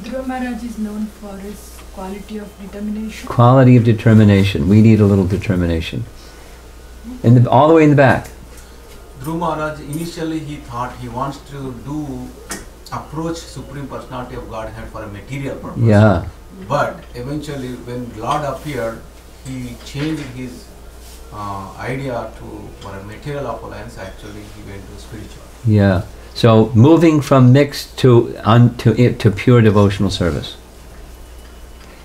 Dhruva Maharaj is known for his quality of determination. Quality of determination. We need a little determination. All the way in the back. Dhruva Maharaj, initially he thought he wants to approach Supreme Personality of Godhead for a material purpose. Yeah. But eventually when Lord appeared, he changed his idea for a material appliance. Actually he went to spiritual. Yeah. So moving from mixed to pure devotional service.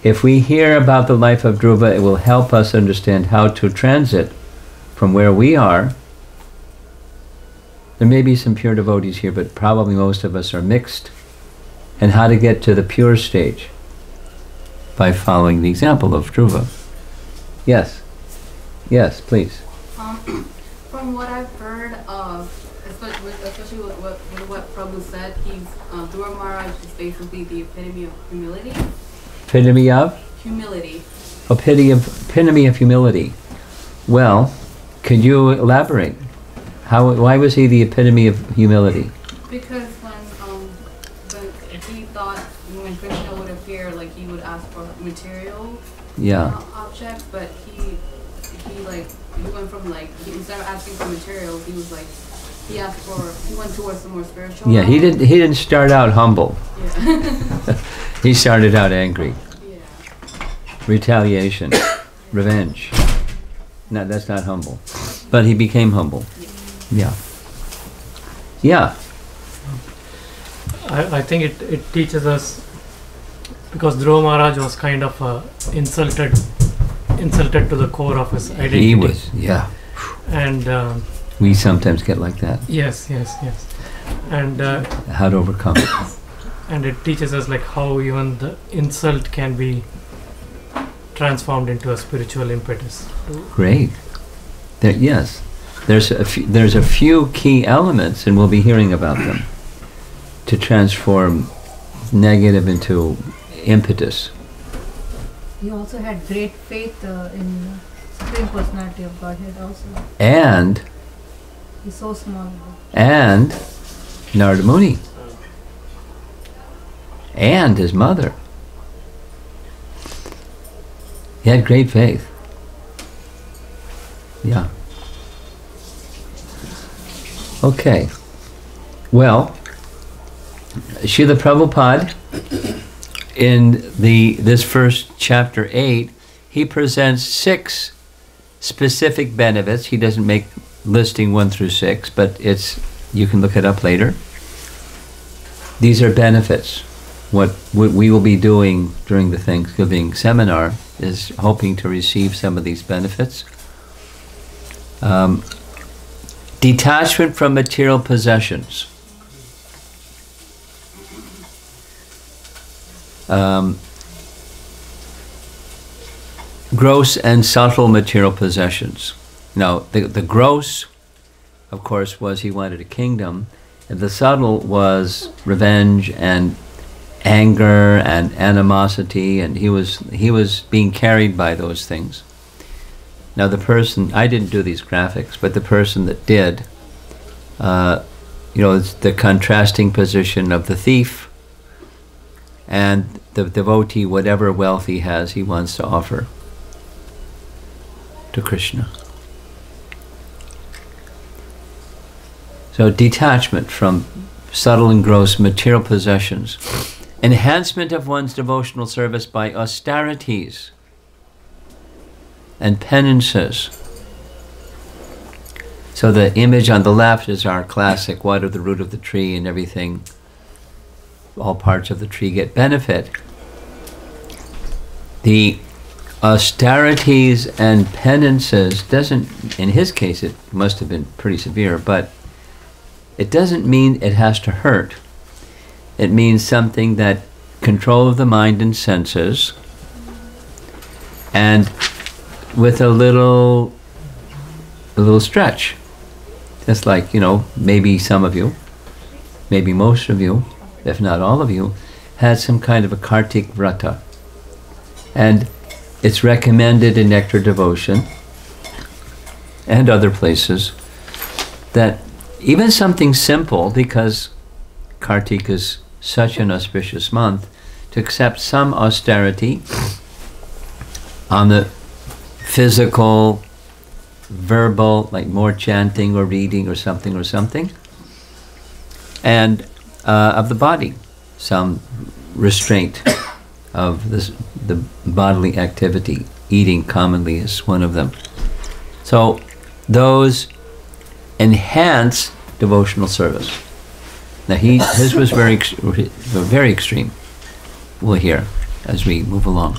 If we hear about the life of Dhruva, it will help us understand how to transit from where we are. There may be some pure devotees here, but probably most of us are mixed. And how to get to the pure stage by following the example of Dhruva. Yes. Yes, please. From what I've heard of, especially with what Prabhu said, Dhruva Maharaj is basically the epitome of humility. Epitome of? Humility. Epitome of humility. Well, could you elaborate? Why was he the epitome of humility? Because when he thought when Krishna would appear, like he would ask for material objects, but he went from instead of asking for material, he went towards the more spiritual. Yeah, he didn't start out humble. Yeah. He started out angry. Yeah. Retaliation, revenge. No, that's not humble. But he became humble. Yeah. Yeah. I think it teaches us, because Dhruva Maharaj was kind of insulted to the core of his identity. He was, yeah. And we sometimes get like that. Yes. And how to overcome it. And it teaches us how even the insult can be transformed into a spiritual impetus. Great. Yes. There's a few key elements, and we'll be hearing about them, to transform negative into impetus. He also had great faith in Supreme Personality of Godhead also. And he's so small. And Narada Muni. And his mother. He had great faith. Yeah. Okay. Well, Srila Prabhupada, in this first chapter 8, he presents 6 specific benefits. He doesn't make listing 1 through 6, but you can look it up later. These are benefits. What we will be doing during the Thanksgiving seminar is hoping to receive some of these benefits. Detachment from material possessions. Gross and subtle material possessions. Now, the gross, of course, was he wanted a kingdom, and the subtle was revenge and anger and animosity, and he was being carried by those things. Now the person, I didn't do these graphics, but the person that did, it's the contrasting position of the thief and the devotee. Whatever wealth he has, he wants to offer to Krishna. So detachment from subtle and gross material possessions. Enhancement of one's devotional service by austerities and penances. So the image on the left is our classic, water the root of the tree and everything, all parts of the tree get benefit. The austerities and penances doesn't, in his case it must have been pretty severe, but it doesn't mean it has to hurt. It means something that control of the mind and senses, and with a little stretch. Just like, maybe some of you, maybe most of you, if not all of you, had some kind of a Kartik Vrata. And it's recommended in Nectar Devotion and other places that even something simple, because Kartik is such an auspicious month, to accept some austerity on the physical, verbal, like more chanting or reading or something, and of the body, some restraint of the bodily activity. Eating commonly is one of them. So those enhance devotional service. Now his was very extreme. We'll hear as we move along.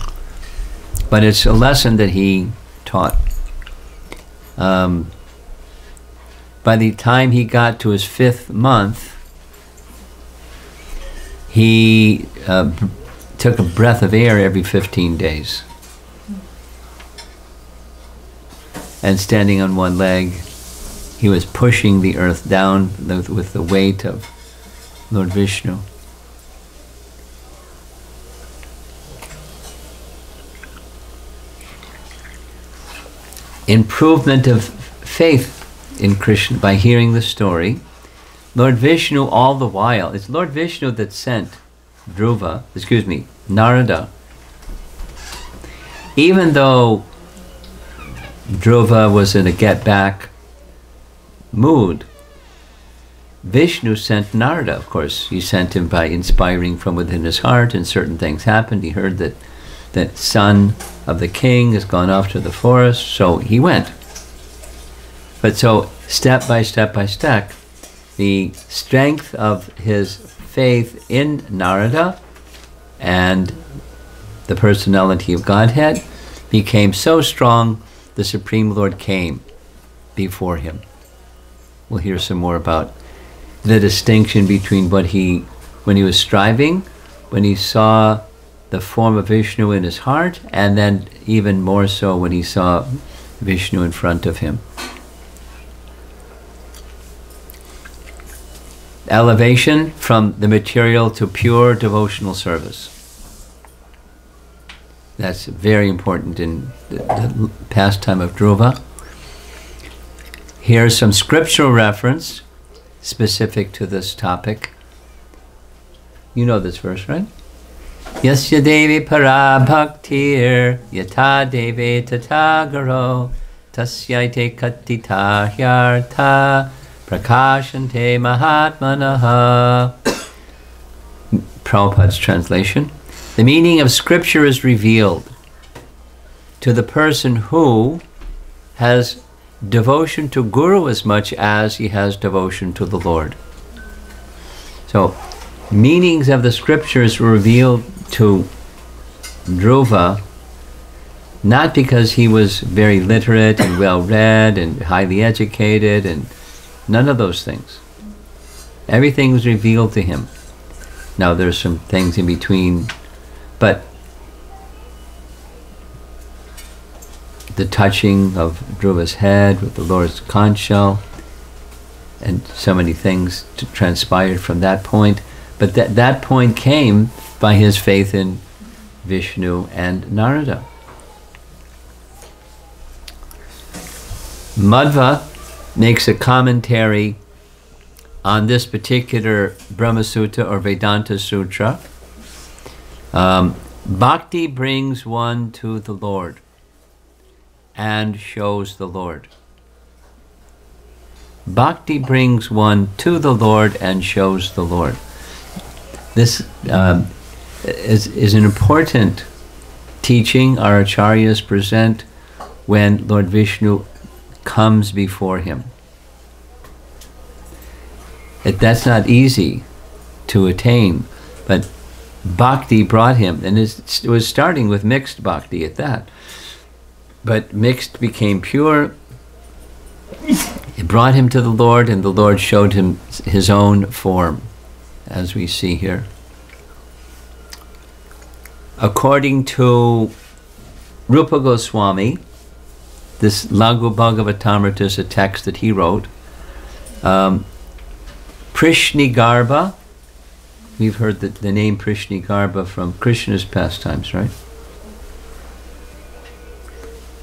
But it's a lesson that he taught. By the time he got to his 5th month, he took a breath of air every 15 days. And standing on one leg, he was pushing the earth down with the weight of Lord Vishnu. Improvement of faith in Krishna by hearing the story. Lord Vishnu all the while, it's Lord Vishnu that sent Narada. Even though Dhruva was in a get-back mood, Vishnu sent Narada, of course. He sent him by inspiring from within his heart, and certain things happened. He heard that son of the king has gone off to the forest, so he went. But so, step by step, the strength of his faith in Narada and the personality of Godhead became so strong, the Supreme Lord came before him. We'll hear some more about the distinction between when he was striving, when he saw the form of Vishnu in his heart, and then even more so when he saw Vishnu in front of him. Elevation from the material to pure devotional service. That's very important in the pastime of Dhruva. Here's some scriptural reference specific to this topic. You know this verse, right? Yasya devi para bhaktir yata deve tatagaro tasyaite katita hyartha prakashante mahatmanaha. Prabhupada's translation. The meaning of scripture is revealed to the person who has devotion to Guru as much as he has devotion to the Lord. So, meanings of the scriptures were revealed to Dhruva not because he was very literate and well-read and highly educated, and none of those things. Everything was revealed to him. Now there's some things in between, but the touching of Dhruva's head with the Lord's conch shell, and so many things transpired from that point. But that point came by his faith in Vishnu and Narada. Madhva makes a commentary on this particular Brahma Sutta or Vedanta Sutra. Bhakti brings one to the Lord and shows the Lord. Bhakti brings one to the Lord and shows the Lord. This is an important teaching our acharyas present when Lord Vishnu comes before him. That's not easy to attain, but bhakti brought him, and it was starting with mixed bhakti at that. But mixed became pure. It brought him to the Lord, and the Lord showed him his own form, as we see here. According to Rupa Goswami, this Laghu Bhagavatamrita is a text that he wrote. Prishnigarbha, we've heard the name Prishnigarbha from Krishna's pastimes, right?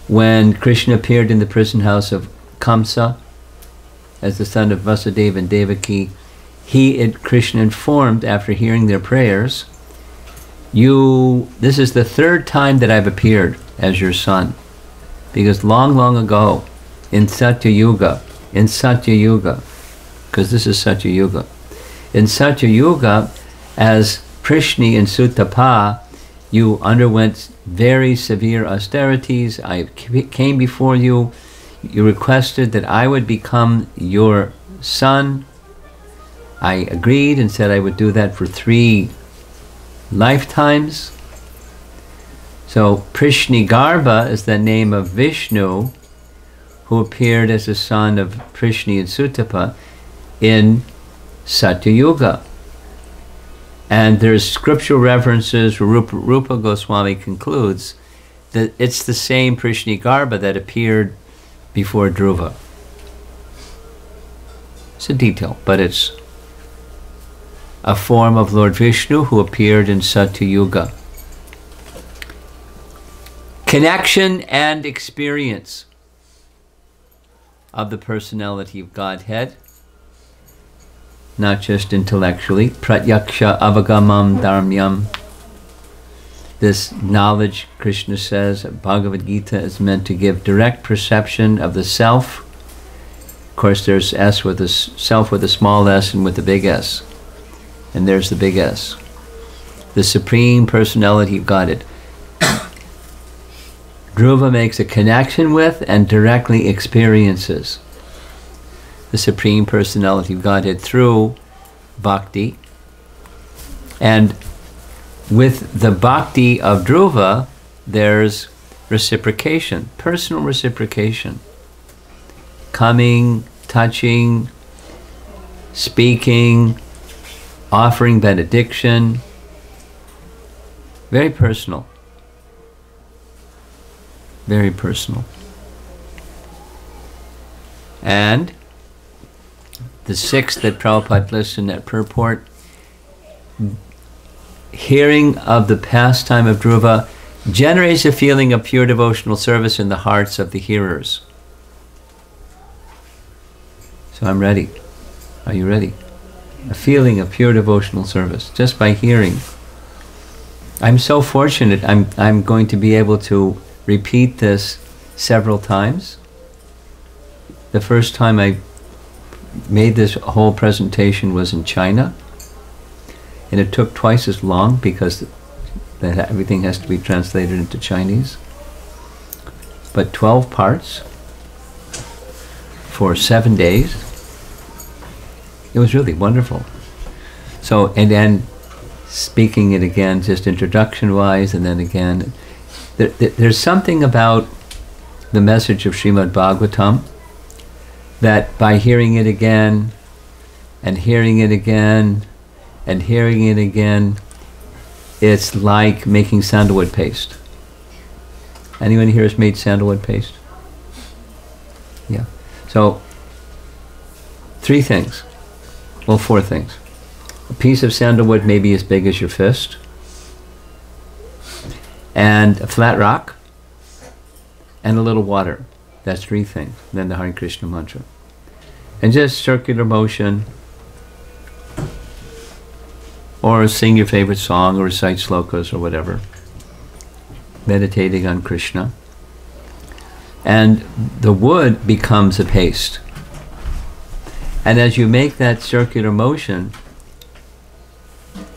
When Krishna appeared in the prison house of Kamsa as the son of Vasudeva and Devaki, Krishna informed, after hearing their prayers, This is the third time that I've appeared as your son. Because long, long ago, in Satya Yuga, because this is Satya Yuga, in Satya Yuga, as Prishni and Sutapa, you underwent very severe austerities. I came before you. You requested that I would become your son. I agreed and said I would do that for 3 lifetimes. So Prishni Garbha is the name of Vishnu, who appeared as a son of Prishni and Sutapa in Satya Yuga. And there's scriptural references where Rupa Goswami concludes that it's the same Prishni Garbha that appeared before Dhruva. It's a detail, but it's a form of Lord Vishnu who appeared in Satya Yuga. Connection and experience of the personality of Godhead, not just intellectually. Pratyaksha avagamam dharmyam. This knowledge, Krishna says, Bhagavad Gita is meant to give direct perception of the self. Of course, there's S with the self with a small s and with the big S. And there's the big S. The Supreme Personality of Godhead. Dhruva makes a connection with and directly experiences the Supreme Personality of Godhead through bhakti. And with the bhakti of Dhruva, there's reciprocation, personal reciprocation. Coming, touching, speaking, offering benediction. Very personal. Very personal. And the 6th that Prabhupada lists in that purport, hearing of the pastime of Dhruva generates a feeling of pure devotional service in the hearts of the hearers. So I'm ready. Are you ready? A feeling of pure devotional service just by hearing. I'm so fortunate. I'm going to be able to repeat this several times. The first time I made this whole presentation was in China, and it took twice as long because everything has to be translated into Chinese. But 12 parts for 7 days. It was really wonderful. So, and then speaking it again, just introduction-wise, and then again. There's something about the message of Srimad Bhagavatam that by hearing it again, and hearing it again, and hearing it again, it's like making sandalwood paste. Anyone here has made sandalwood paste? Yeah. So, 3 things. Well, 4 things. A piece of sandalwood maybe as big as your fist, and a flat rock, and a little water. That's 3 things. Then the Hare Krishna mantra. And just circular motion, or sing your favorite song, or recite slokas, or whatever. Meditating on Krishna. And the wood becomes a paste. And as you make that circular motion,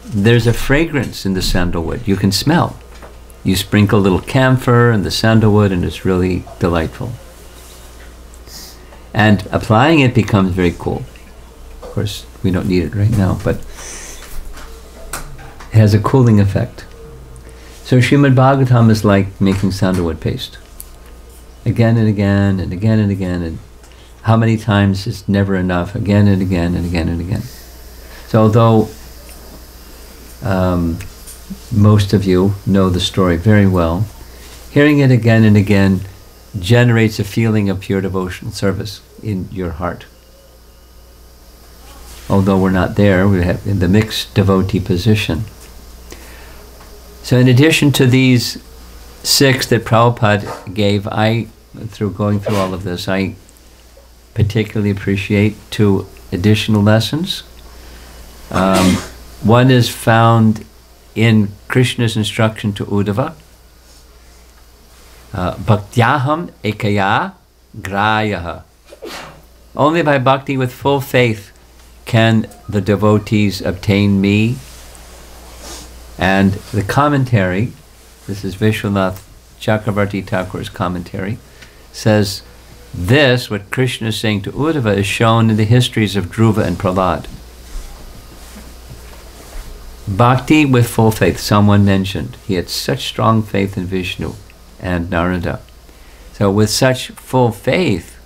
there's a fragrance in the sandalwood. You can smell. You sprinkle a little camphor and the sandalwood, and it's really delightful. And applying it becomes very cool. Of course, we don't need it right now, but it has a cooling effect. So Srimad Bhagavatam is like making sandalwood paste. Again and again and again and again, and how many times is never enough, again and again and again and again. So although most of you know the story very well, hearing it again and again generates a feeling of pure devotional service in your heart. Although we're not there, we have in the mixed devotee position. So in addition to these 6 that Prabhupada gave, through going through all of this, I particularly appreciate 2 additional lessons. One is found in Krishna's instruction to Uddhava, Bhaktyaham ekaya grayaha. Only by bhakti with full faith can the devotees obtain me. And the commentary, this is Vishwanath Chakravarti Thakur's commentary, says this, what Krishna is saying to Uddhava, is shown in the histories of Dhruva and Prahlad. Bhakti with full faith, someone mentioned. He had such strong faith in Vishnu and Narada. So with such full faith,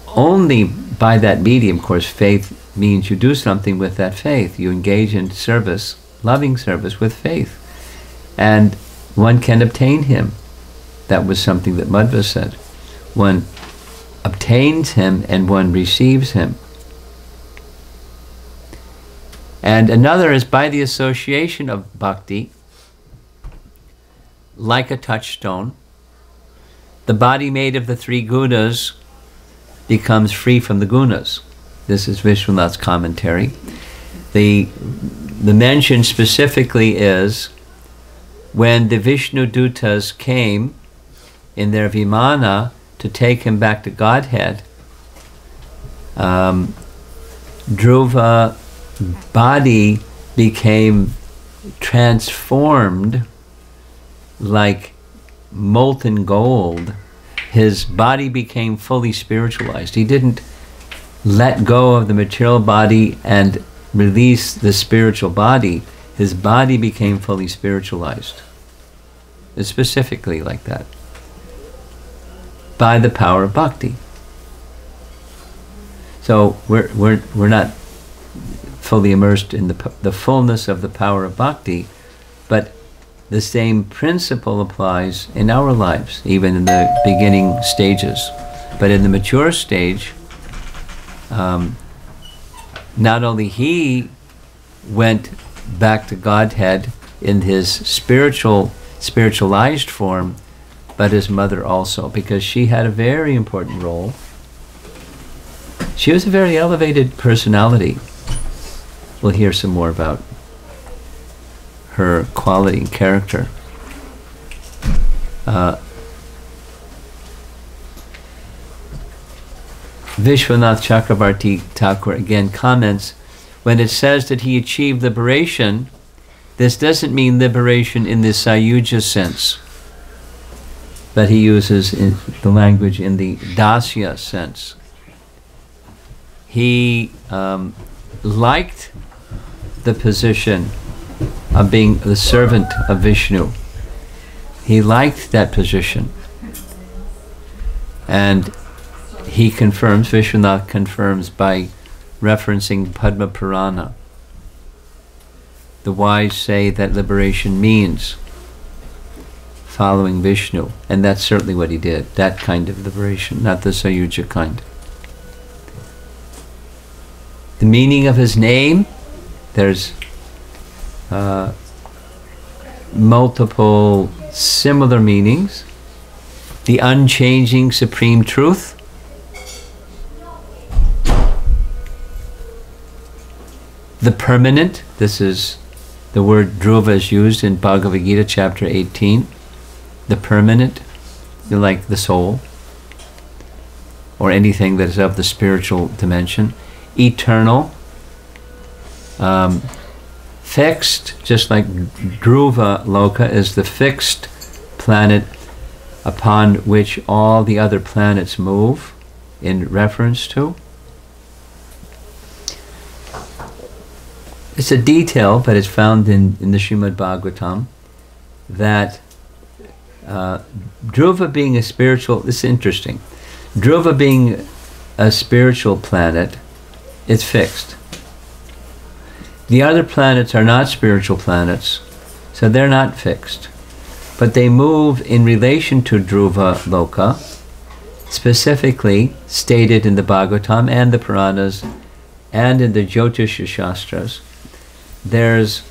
only by that medium, of course, faith means you do something with that faith. You engage in service, loving service with faith. And one can obtain him. That was something that Madhva said. One obtains him and one receives him. And another is by the association of bhakti, like a touchstone, the body made of the three gunas becomes free from the gunas. This is Vishwanath's commentary. The mention specifically is when the Vishnu Dutas came in their vimana to take him back to Godhead, Dhruva body became transformed like molten gold. His body became fully spiritualized. He didn't let go of the material body and release the spiritual body. His body became fully spiritualized. It's specifically like that. By the power of bhakti. So we're not fully immersed in the fullness of the power of bhakti, but the same principle applies in our lives, even in the beginning stages. But in the mature stage, not only he went back to Godhead in his spiritualized form, but his mother also, because she had a very important role. She was a very elevated personality. We'll hear some more about her quality and character. Vishwanath Chakravarti Thakur again comments, when it says that he achieved liberation, this doesn't mean liberation in the Sayuja sense, but he uses the language in the Dasya sense. He liked the position of being the servant of Vishnu. He liked that position. And he confirms, Vishwanath confirms by referencing Padma Purana. The wise say that liberation means following Vishnu, and that's certainly what he did, that kind of liberation, not the Sayuja kind. The meaning of his name, there's multiple similar meanings. The unchanging supreme truth, the permanent, this is the word Dhruva is used in Bhagavad Gita chapter 18, the permanent, like the soul, or anything that is of the spiritual dimension, eternal, fixed, just like Dhruva Loka is the fixed planet upon which all the other planets move in reference to. It's a detail, but it's found in the Srimad Bhagavatam, that Dhruva being a spiritual, this is interesting, Dhruva being a spiritual planet, it's fixed. The other planets are not spiritual planets, so they're not fixed. But they move in relation to Dhruva Loka, specifically stated in the Bhagavatam and the Puranas and in the Jyotisha Shastras. There's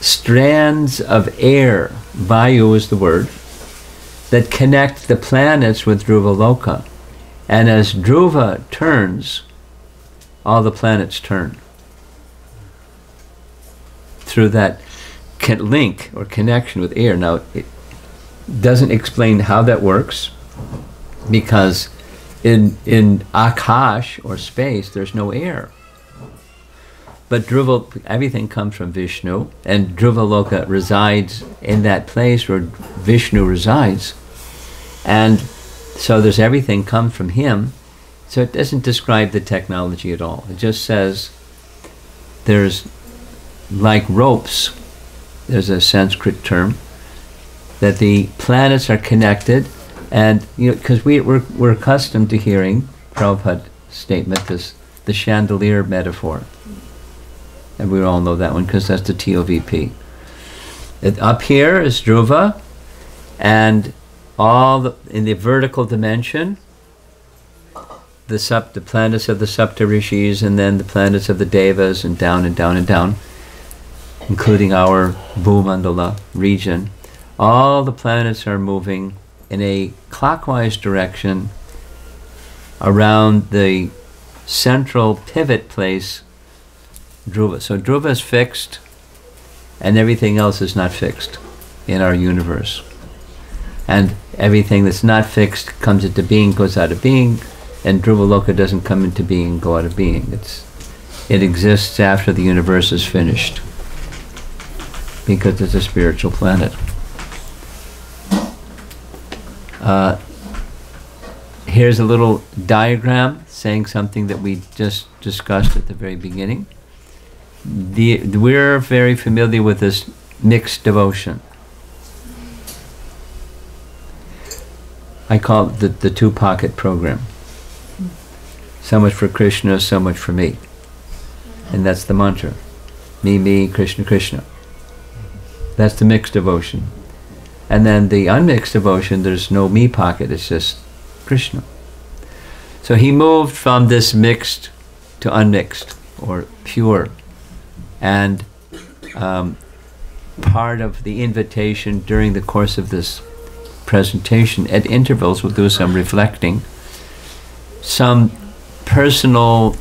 strands of air, Vayu is the word, that connect the planets with Dhruva Loka. And as Dhruva turns, all the planets turn. through that link or connection with air. Now, it doesn't explain how that works, because in Akash, or space, there's no air. But Dhruva, everything comes from Vishnu, and Dhruvaloka resides in that place where Vishnu resides. And so there's everything comes from him. So it doesn't describe the technology at all. It just says there's like ropes, there's a Sanskrit term, that the planets are connected. And because we're accustomed to hearing Prabhupada's statement, the chandelier metaphor. And we all know that one because that's the TOVP. Up here is Dhruva, and in the vertical dimension, the planets of the Saptarishis, and then the planets of the Devas, and down and down and down, including our Bhumandala region. All the planets are moving in a clockwise direction around the central pivot place, Dhruva. So Dhruva is fixed, and everything else is not fixed in our universe. And everything that's not fixed comes into being, goes out of being, and Dhruvaloka doesn't come into being and go out of being. It exists after the universe is finished, because it's a spiritual planet. Here's a little diagram saying something that we just discussed at the very beginning. We're very familiar with this mixed devotion. I call it the two-pocket program. So much for Krishna, so much for me. And that's the mantra. Me, me, Krishna, Krishna. That's the mixed devotion. And then the unmixed devotion, there's no me pocket, it's just Krishna. So he moved from this mixed to unmixed, or pure. And part of the invitation during the course of this presentation, at intervals we'll do some reflecting, some personal,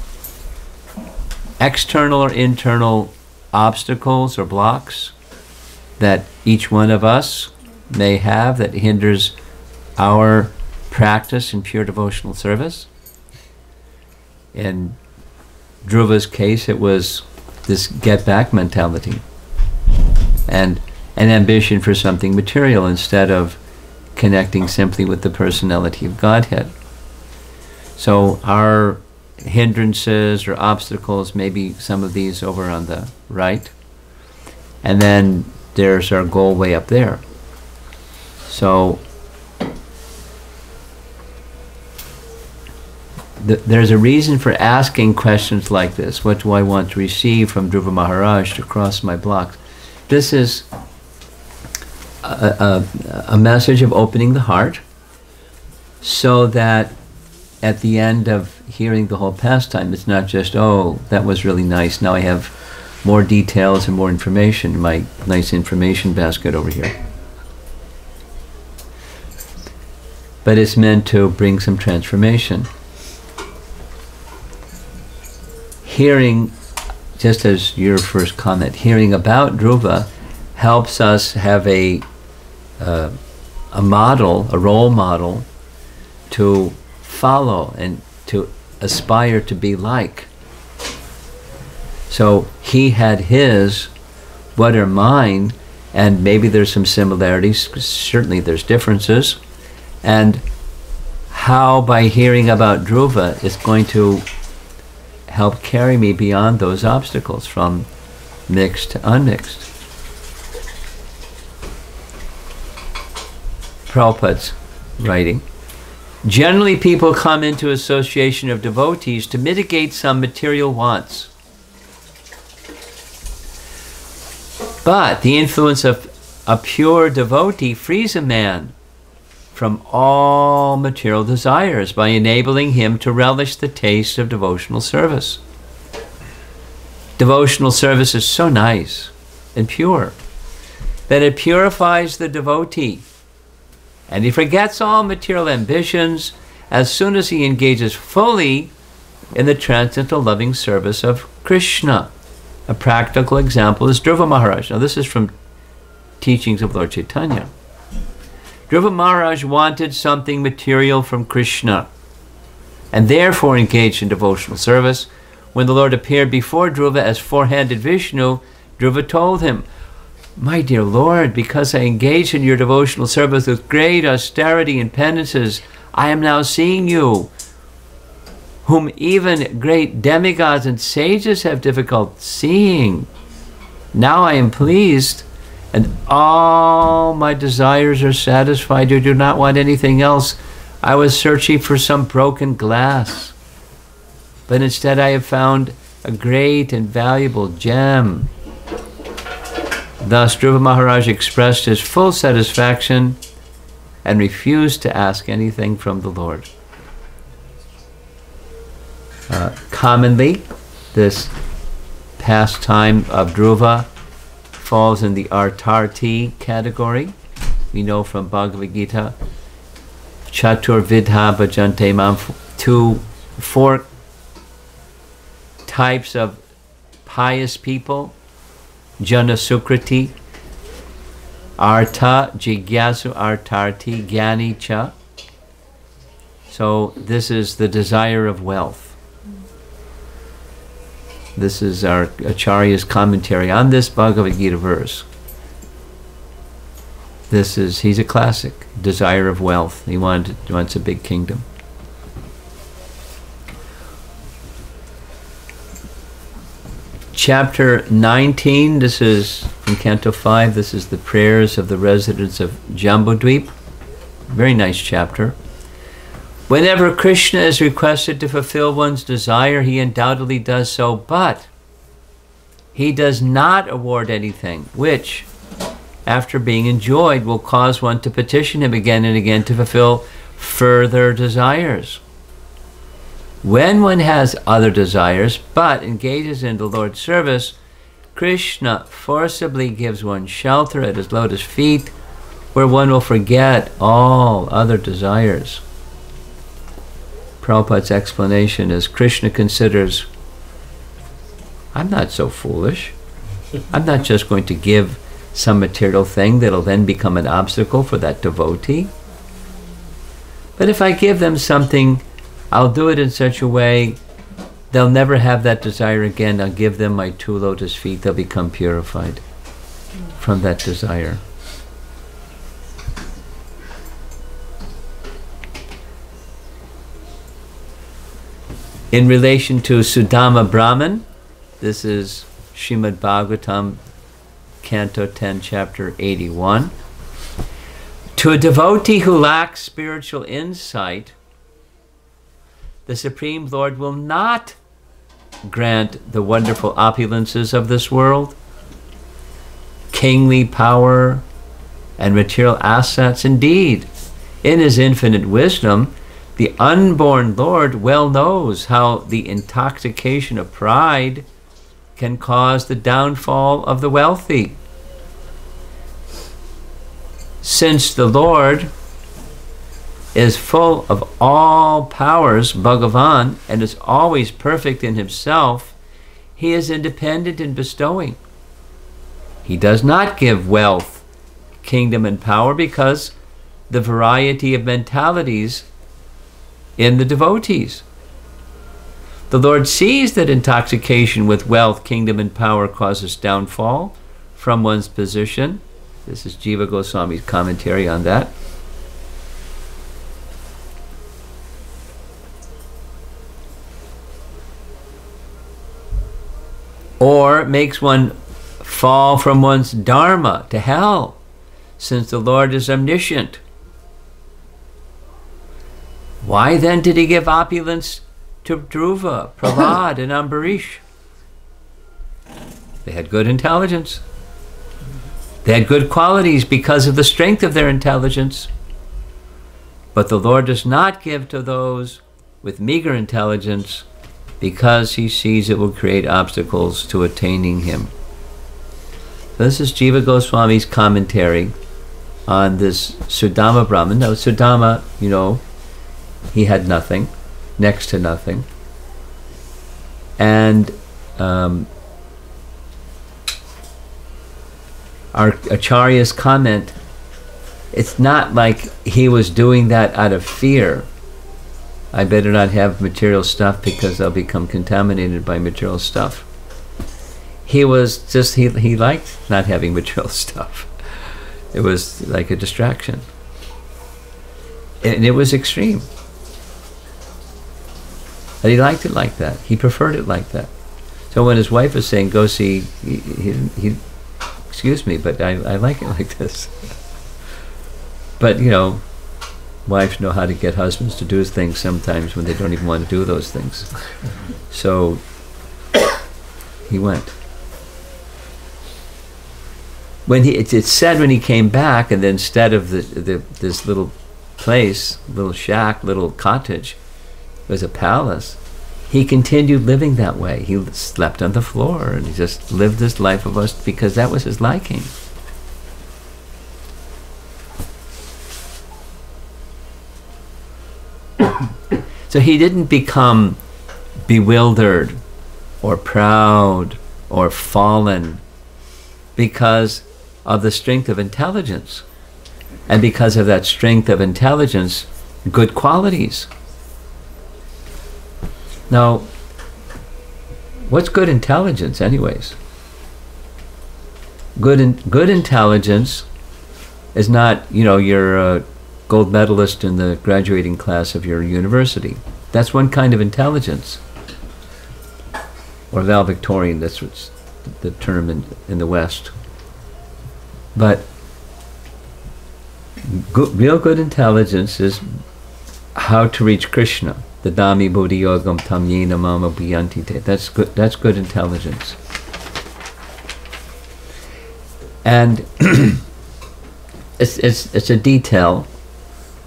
external or internal obstacles or blocks that each one of us may have that hinders our practice in pure devotional service. In Dhruva's case, it was this get-back mentality and an ambition for something material instead of connecting simply with the personality of Godhead. So our hindrances or obstacles, maybe some of these over on the right, and then there's our goal way up there. So there's a reason for asking questions like this. What do I want to receive from Dhruva Maharaj to cross my blocks? This is a message of opening the heart, so that at the end of hearing the whole pastime, it's not just, oh, that was really nice, now I have more details and more information in my nice information basket over here. But it's meant to bring some transformation. Hearing, just as your first comment, hearing about Dhruva helps us have a model, a role model to follow and to aspire to be like. So he had his, what are mine, and maybe there's some similarities, certainly there's differences, and how by hearing about Dhruva is going to help carry me beyond those obstacles from mixed to unmixed. Prabhupada's writing, generally people come into association of devotees to mitigate some material wants. But the influence of a pure devotee frees a man from all material desires by enabling him to relish the taste of devotional service. Devotional service is so nice and pure that it purifies the devotee, and he forgets all material ambitions as soon as he engages fully in the transcendental loving service of Krishna. A practical example is Dhruva Maharaj. Now this is from teachings of Lord Chaitanya. Dhruva Maharaj wanted something material from Krishna and therefore engaged in devotional service. When the Lord appeared before Dhruva as four-handed Vishnu, Dhruva told him, "My dear Lord, because I engaged in your devotional service with great austerity and penances, I am now seeing you, whom even great demigods and sages have difficulty seeing. Now I am pleased, and all my desires are satisfied. I do not want anything else. I was searching for some broken glass, but instead I have found a great and valuable gem." Thus Dhruva Maharaj expressed his full satisfaction and refused to ask anything from the Lord. Commonly, this pastime of Dhruva falls in the artarti category. We know from Bhagavad Gita, Chatur Vidha Bhajante Mam, four types of pious people: Jana Sukriti, Artha, Jigyasu, Artarti, Gyani Cha. So this is the desire of wealth. This is our Acharya's commentary on this Bhagavad Gita verse. He's a classic, desire of wealth. He wants a big kingdom. Chapter 19, this is from Canto 5, this is the prayers of the residents of Jambudvip. Very nice chapter. Whenever Krishna is requested to fulfill one's desire, he undoubtedly does so, but he does not award anything which, after being enjoyed, will cause one to petition him again and again to fulfill further desires. When one has other desires but engages in the Lord's service, Krishna forcibly gives one shelter at his lotus feet, where one will forget all other desires. Prabhupada's explanation is Krishna considers, I'm not so foolish. I'm not just going to give some material thing that'll then become an obstacle for that devotee. But if I give them something, I'll do it in such a way they'll never have that desire again. I'll give them my 2 lotus feet. They'll become purified from that desire. In relation to Sudama Brahman, this is Srimad Bhagavatam, Canto 10, Chapter 81. To a devotee who lacks spiritual insight, the Supreme Lord will not grant the wonderful opulences of this world, kingly power, and material assets. Indeed, in his infinite wisdom, the unborn Lord well knows how the intoxication of pride can cause the downfall of the wealthy. Since the Lord is full of all powers, Bhagavan, and is always perfect in himself, he is independent in bestowing. He does not give wealth, kingdom, and power because the variety of mentalities in the devotees. The Lord sees that intoxication with wealth, kingdom, and power causes downfall from one's position. This is Jiva Goswami's commentary on that. Or makes one fall from one's dharma to hell, since the Lord is omniscient. Why then did he give opulence to Dhruva, Prahlad, and Ambarish? They had good intelligence. They had good qualities because of the strength of their intelligence. But the Lord does not give to those with meager intelligence because he sees it will create obstacles to attaining him. This is Jiva Goswami's commentary on this Sudama Brahman. Now Sudama, you know, he had nothing, next to nothing. And our Acharya's comment, it's not like he was doing that out of fear. I better not have material stuff because I'll become contaminated by material stuff. He was just, he liked not having material stuff. It was like a distraction. And it was extreme. And he liked it like that. He preferred it like that. So when his wife was saying, go see, he excuse me, but I like it like this. But, you know, wives know how to get husbands to do things sometimes when they don't even want to do those things. So he went. When it's said when he came back, and then instead of this little place, little shack, little cottage, it was a palace, he continued living that way. He slept on the floor, and he just lived this life of us because that was his liking. So he didn't become bewildered or proud or fallen because of the strength of intelligence. And because of that strength of intelligence, good qualities. Now, what's good intelligence anyways? Good intelligence is not, you know, you're a gold medalist in the graduating class of your university. That's one kind of intelligence. Or valedictorian, that's what's the term in the West. But real good intelligence is how to reach Krishna. The Dami Bodhi Yogam Tam Yena Mama Bhyanti Te. That's good intelligence. And it's a detail,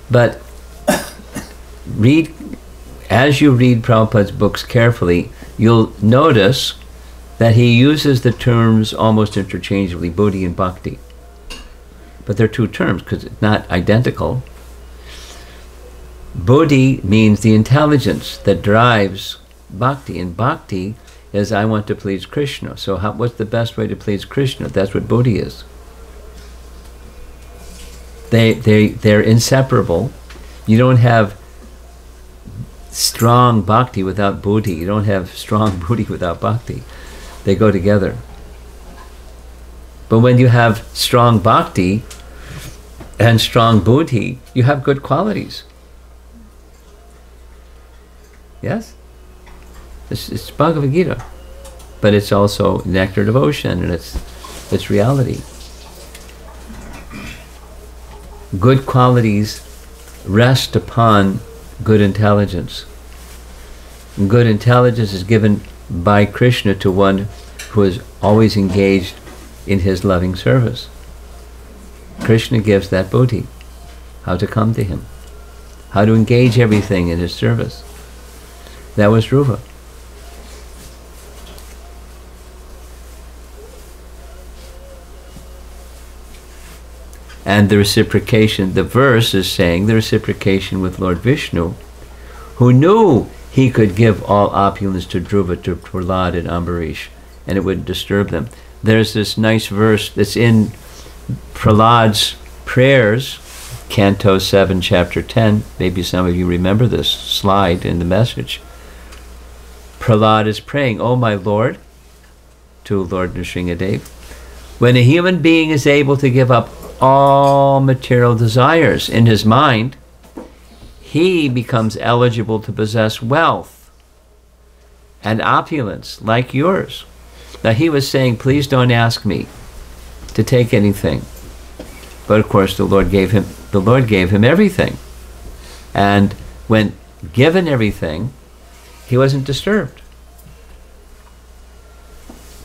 but as you read Prabhupada's books carefully, you'll notice that he uses the terms almost interchangeably, Bodhi and Bhakti. But they're two terms because it's not identical. Bodhi means the intelligence that drives Bhakti, and Bhakti is I want to please Krishna. So what's the best way to please Krishna? That's what Bodhi is. They're inseparable. You don't have strong Bhakti without Bodhi. You don't have strong Bodhi without Bhakti. They go together. But when you have strong Bhakti and strong Bodhi, you have good qualities. Yes? It's Bhagavad Gita. But it's also nectar devotion, and it's reality. Good qualities rest upon good intelligence. And good intelligence is given by Krishna to one who is always engaged in his loving service. Krishna gives that bodhi, how to come to him, how to engage everything in his service. That was Dhruva. And the reciprocation, the verse is saying the reciprocation with Lord Vishnu, who knew he could give all opulence to Dhruva, to Prahlad and Ambarish, and it would disturb them. There's this nice verse that's in Prahlad's prayers, Canto 7, Chapter 10. Maybe some of you remember this slide in the message. Prahlad is praying, "Oh my Lord," to Lord Nrsingadev, when a human being is able to give up all material desires in his mind, he becomes eligible to possess wealth and opulence like yours. Now he was saying, please don't ask me to take anything. But of course the Lord gave him everything. And when given everything, he wasn't disturbed.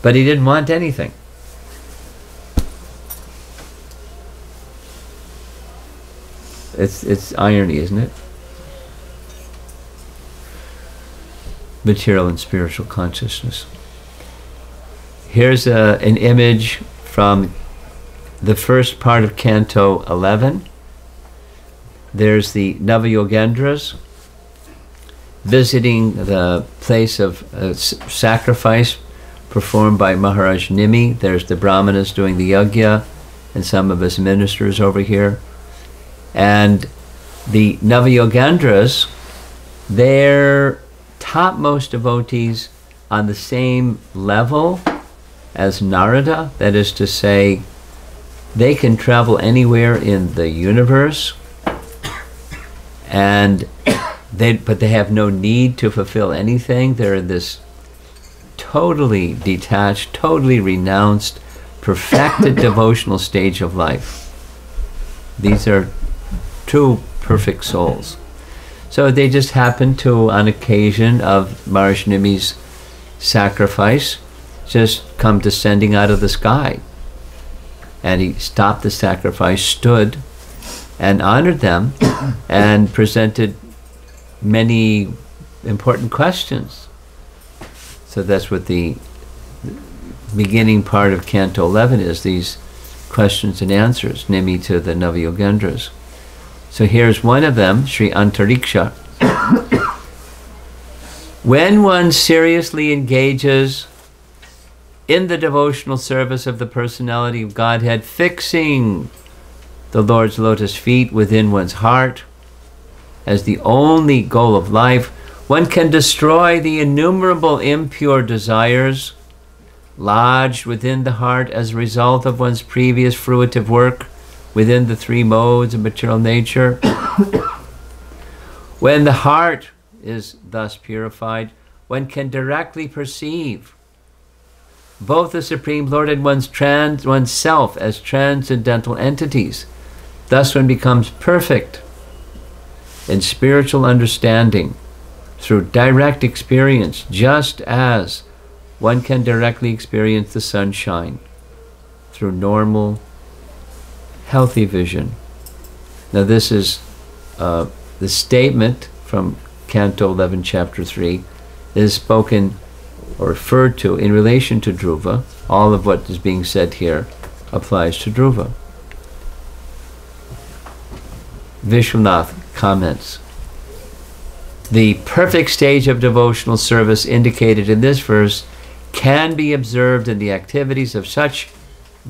But he didn't want anything. It's irony, isn't it? Material and spiritual consciousness. Here's an image from the first part of Canto 11. There's the Navayogendras visiting the place of sacrifice performed by Maharaja Nimi. There's the Brahmanas doing the yajna. and some of his ministers over here. And the Navayogendras, they're topmost devotees on the same level as Narada. That is to say, they can travel anywhere in the universe, and but they have no need to fulfill anything. They're in this totally detached, totally renounced, perfected devotional stage of life. These are true perfect souls. So they just happened to, on occasion of Maharishi Nimi's sacrifice, just come descending out of the sky. And he stopped the sacrifice, stood, and honored them, and presented many important questions. So that's what the beginning part of Canto 11 is, these questions and answers, Nimi to the Navayogendras. So here's one of them, Sri Antariksha. When one seriously engages in the devotional service of the personality of Godhead, fixing the Lord's lotus feet within one's heart as the only goal of life, one can destroy the innumerable impure desires lodged within the heart as a result of one's previous fruitive work within the three modes of material nature. When the heart is thus purified, one can directly perceive both the Supreme Lord and one's self as transcendental entities. Thus one becomes perfect in spiritual understanding through direct experience, just as one can directly experience the sunshine through normal, healthy vision. Now this is the statement from Canto 11, Chapter 3, is spoken or referred to in relation to Dhruva. All of what is being said here applies to Dhruva. Vishwanath comments, the perfect stage of devotional service indicated in this verse can be observed in the activities of such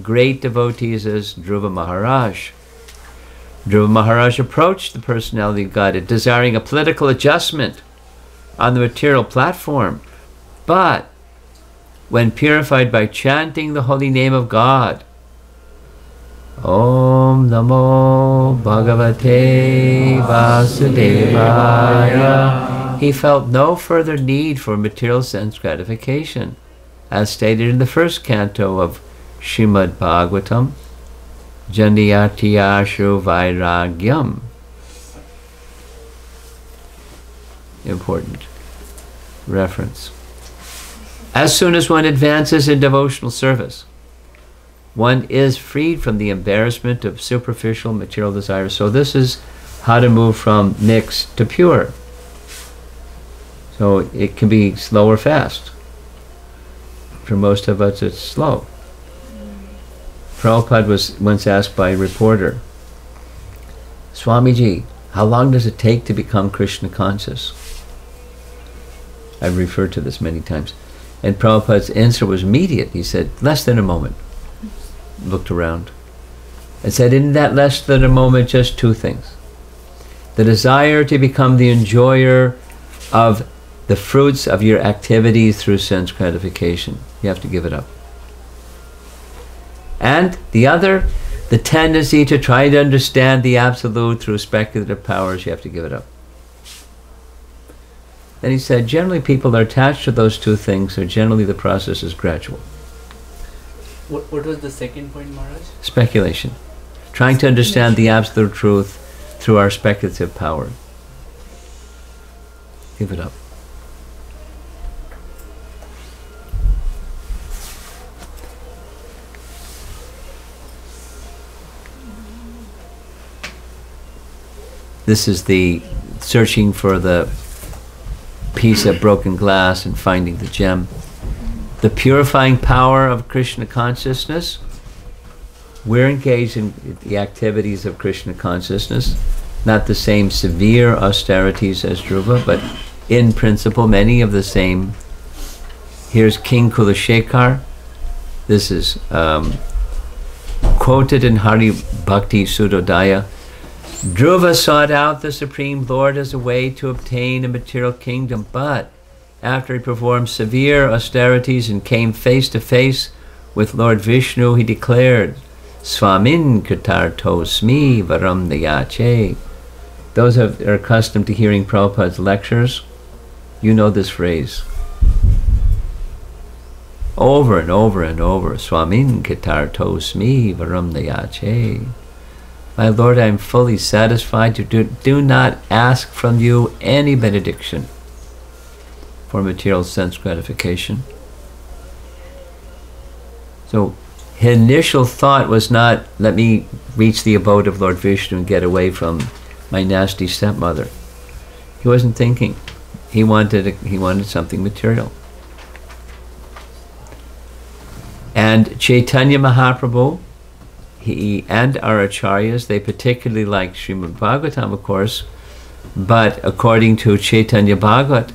great devotees as Dhruva Maharaj. Dhruva Maharaj approached the personality of Godhead desiring a political adjustment on the material platform, but when purified by chanting the holy name of God, Om Namo Bhagavate Vasudevaya, he felt no further need for material sense gratification, as stated in the first canto of Srimad Bhagavatam, Jandiyatiyashu Vairagyam. Important reference. As soon as one advances in devotional service, one is freed from the embarrassment of superficial material desires. So this is how to move from mixed to pure. So it can be slow or fast. For most of us, it's slow. Prabhupada was once asked by a reporter, Swamiji, how long does it take to become Krishna conscious? I've referred to this many times. And Prabhupada's answer was immediate. He said, less than a moment. Looked around and said, in that less than a moment, just two things. The desire to become the enjoyer of the fruits of your activities through sense gratification. You have to give it up. And the other, the tendency to try to understand the Absolute through speculative powers. You have to give it up. And he said, generally people are attached to those two things, so generally the process is gradual. What was the second point, Maharaj? Speculation. Trying to understand the absolute truth through our speculative power. Give it up. This is the searching for the piece of broken glass and finding the gem. The purifying power of Krishna consciousness. We're engaged in the activities of Krishna consciousness, not the same severe austerities as Dhruva, but in principle many of the same. Here's King Kulashekar. This is quoted in Hari Bhakti Sudodaya, Dhruva sought out the Supreme Lord as a way to obtain a material kingdom, but after he performed severe austerities and came face to face with Lord Vishnu, he declared, Swamin Katartosmi Varam Dayache. Those who are accustomed to hearing Prabhupada's lectures, you know this phrase. Over and over and over. Swamin Katartosmi Varam Dayache. My Lord, I am fully satisfied to do not ask from you any benediction for material sense gratification. So his initial thought was not, let me reach the abode of Lord Vishnu and get away from my nasty stepmother. He wasn't thinking. He wanted something material. And Chaitanya Mahaprabhu, he and our acharyas, they particularly like Srimad Bhagavatam, of course, but according to Chaitanya Bhagavat,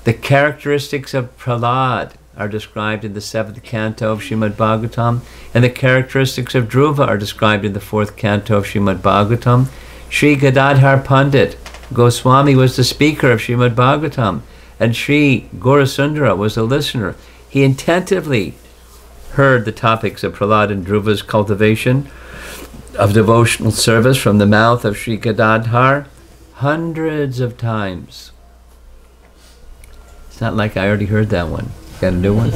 the characteristics of Prahlad are described in the 7th canto of Srimad Bhagavatam, and the characteristics of Dhruva are described in the 4th canto of Srimad Bhagavatam. Sri Gadadhar Pandit Goswami was the speaker of Srimad Bhagavatam, and Sri Gaurasundara was a listener. He attentively heard the topics of Prahlad and Dhruva's cultivation of devotional service from the mouth of Sri Gadadhar hundreds of times. It's not like I already heard that one. Got a new one?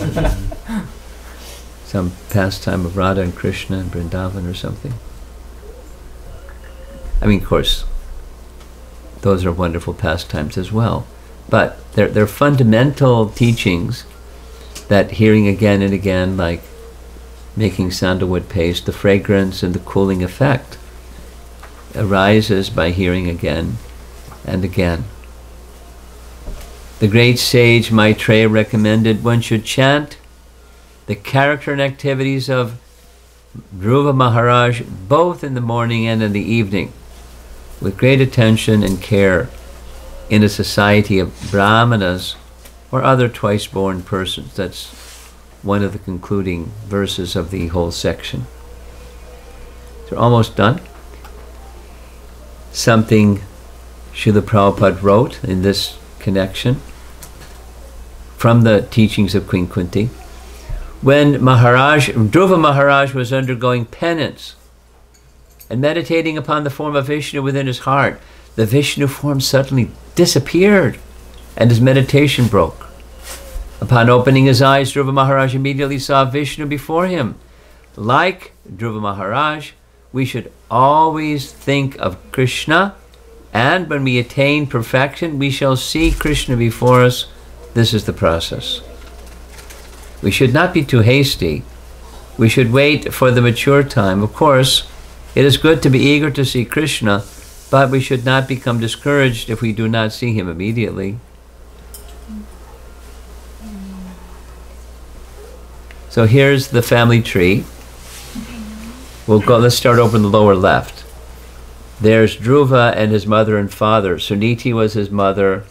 Some pastime of Radha and Krishna and Vrindavan or something. I mean, of course, those are wonderful pastimes as well. But they're fundamental teachings that hearing again and again, like making sandalwood paste, the fragrance and the cooling effect arises by hearing again and again. The great sage Maitreya recommended one should chant the character and activities of Dhruva Maharaj both in the morning and in the evening with great attention and care in a society of brahmanas or other twice-born persons. That's one of the concluding verses of the whole section. So we're almost done. Something Srila Prabhupada wrote in this connection from the teachings of Queen Kunti. When Dhruva Maharaj was undergoing penance and meditating upon the form of Vishnu within his heart, the Vishnu form suddenly disappeared and his meditation broke. Upon opening his eyes, Dhruva Maharaj immediately saw Vishnu before him. Like Dhruva Maharaj, we should always think of Krishna, and when we attain perfection, we shall see Krishna before us. This is the process. We should not be too hasty. We should wait for the mature time. Of course, it is good to be eager to see Krishna, but we should not become discouraged if we do not see him immediately. So here's the family tree. Let's start over in the lower left. There's Dhruva and his mother and father. Suniti was his mother.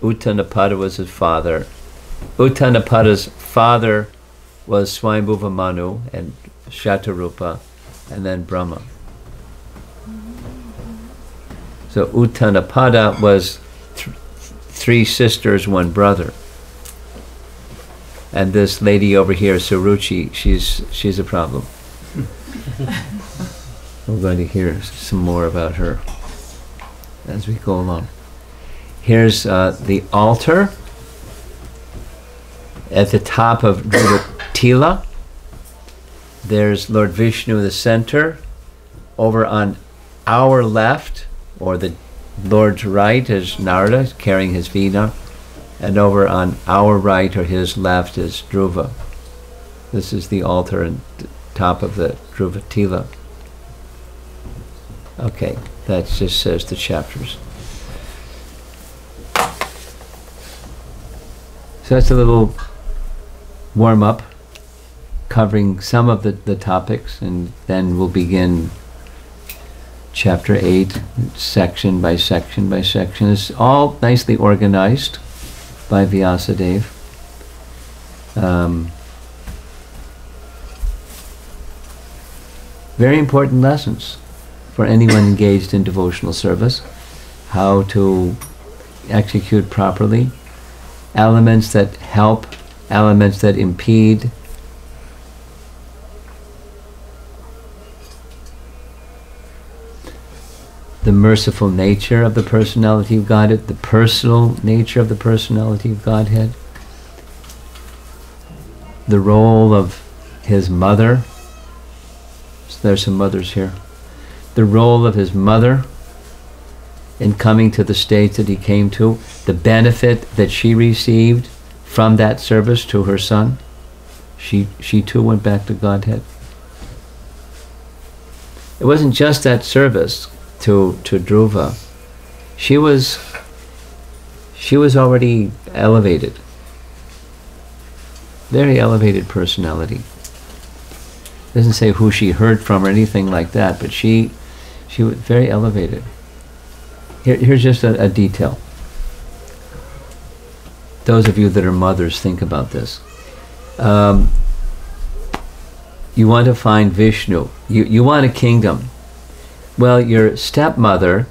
Uttanapada was his father. Uttanapada's father was Swayambhuva Manu and Shatarupa, and then Brahma. So Uttanapada was three sisters, one brother. And this lady over here, Suruchi, she's a problem. We're going to hear some more about her as we go along. Here's the altar at the top of Dhruva Tila. There's Lord Vishnu in the center. Over on our left, or the Lord's right, is Narada carrying his veena. And over on our right, or his left, is Dhruva. This is the altar and top of the Dhruva Tila. Okay, that just says the chapters. So that's a little warm-up, covering some of the topics, and then we'll begin chapter 8, section by section by section. It's all nicely organized by Vyasadeva. Very important lessons for anyone engaged in devotional service. How to execute properly. Elements that help, elements that impede. The merciful nature of the personality of Godhead, the personal nature of the personality of Godhead, the role of his mother. So there's some mothers here. The role of his mother in coming to the state that he came to, the benefit that she received from that service to her son. She too went back to Godhead. It wasn't just that service to Dhruva. She was already elevated. Very elevated personality. Doesn't say who she heard from or anything like that, but she was very elevated. Here's just a detail. Those of you that are mothers, think about this. You want to find Vishnu. You want a kingdom. Well, your stepmother,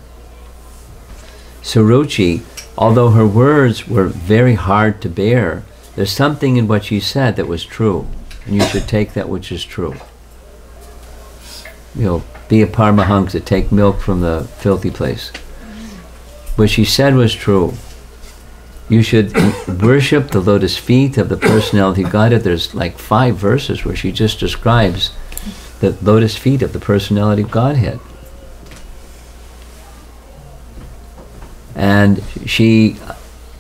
Suruchi, although her words were very hard to bear, there's something in what she said that was true. And you should take that which is true. You know, be a Paramahansa, take milk from the filthy place. What she said was true. You should worship the lotus feet of the personality of Godhead. There's like 5 verses where she just describes the lotus feet of the personality of Godhead. And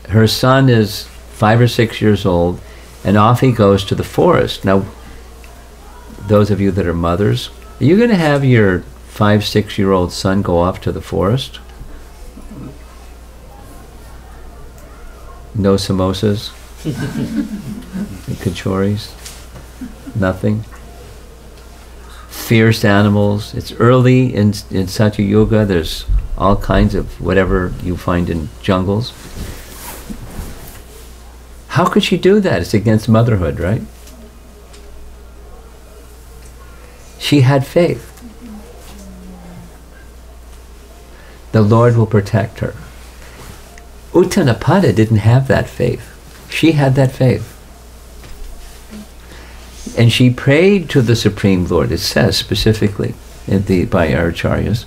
her son is 5 or 6 years old, and off he goes to the forest. Now, those of you that are mothers, are you going to have your 5, 6-year-old son go off to the forest? No samosas? Kachoris? Nothing? Fierce animals. It's early in Satya Yuga. There's all kinds of whatever you find in jungles. How could she do that? It's against motherhood, right? She had faith. The Lord will protect her. Uttanapada didn't have that faith. She had that faith. And she prayed to the Supreme Lord, it says specifically by our acharyas.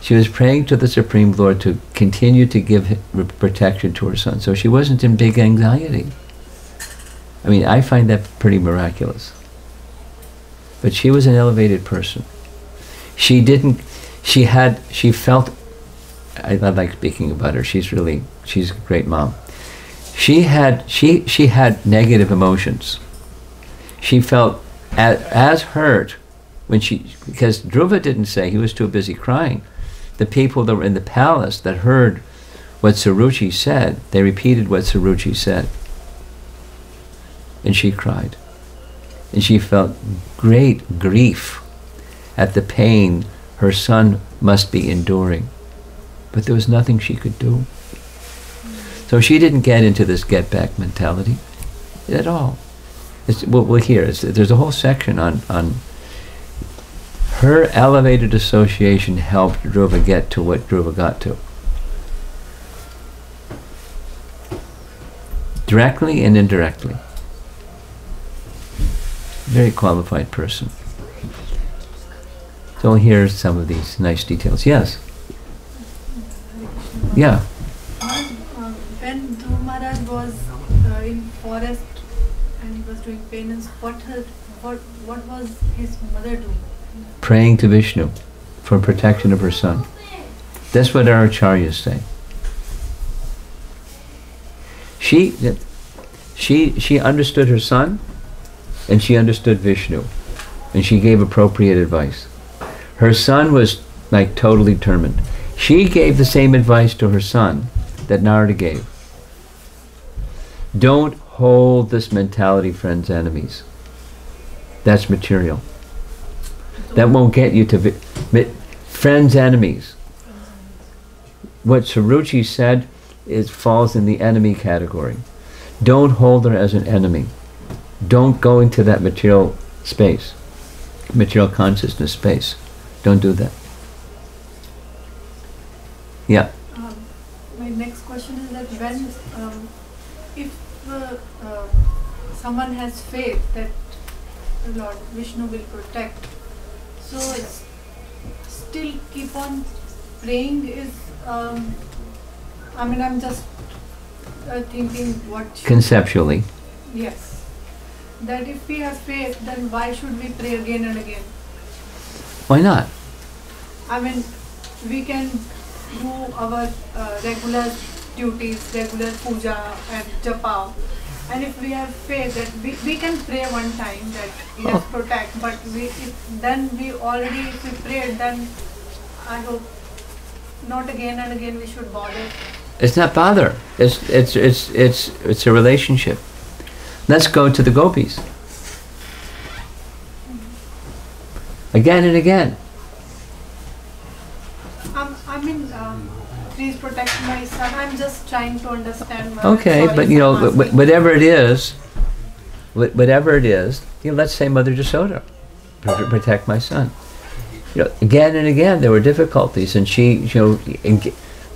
She was praying to the Supreme Lord to continue to give protection to her son. So she wasn't in big anxiety. I mean, I find that pretty miraculous. But she was an elevated person. She felt, I like speaking about her, she's a great mom. She had negative emotions. She felt as hurt because Dhruva didn't say, he was too busy crying. The people that were in the palace that heard what Suruchi said, they repeated what Suruchi said. And she cried. And she felt great grief at the pain her son must be enduring. But there was nothing she could do. So she didn't get into this get-back mentality at all. We'll hear. There's a whole section on her elevated association helped Dhruva get to what Dhruva got to. Directly and indirectly. Very qualified person. So here's some of these nice details. Yes? Yeah. When Dhruva Maharaj was in forest and he was doing penance, what was his mother doing? Praying to Vishnu for protection of her son. That's what our acharyas say. She understood her son, and she understood Vishnu, and she gave appropriate advice. Her son was like totally determined. She gave the same advice to her son that Narada gave. Don't hold this mentality, friends, enemies. That's material. That won't get you to friends, enemies. What Suruchi said falls in the enemy category. Don't hold her as an enemy. Don't go into that material space. material consciousness space. Don't do that. Yeah. My next question is that when, if someone has faith that Lord Vishnu will protect, so still keep on praying is, I mean, I'm just thinking what... Conceptually. Yes. That if we have faith, then why should we pray again and again? Why not? I mean, we can do our regular duties, regular puja and japa, and if we have faith that we can pray one time that yes, protect, but if we prayed, then I hope not again and again we should bother. It's not bother. It's a relationship. Let's go to the gopis. Again and again. I mean, please protect my son. I'm just trying to understand. Okay, but you know, whatever it is, let's say Mother Jasoda, protect my son. You know, again and again there were difficulties, and she, you know,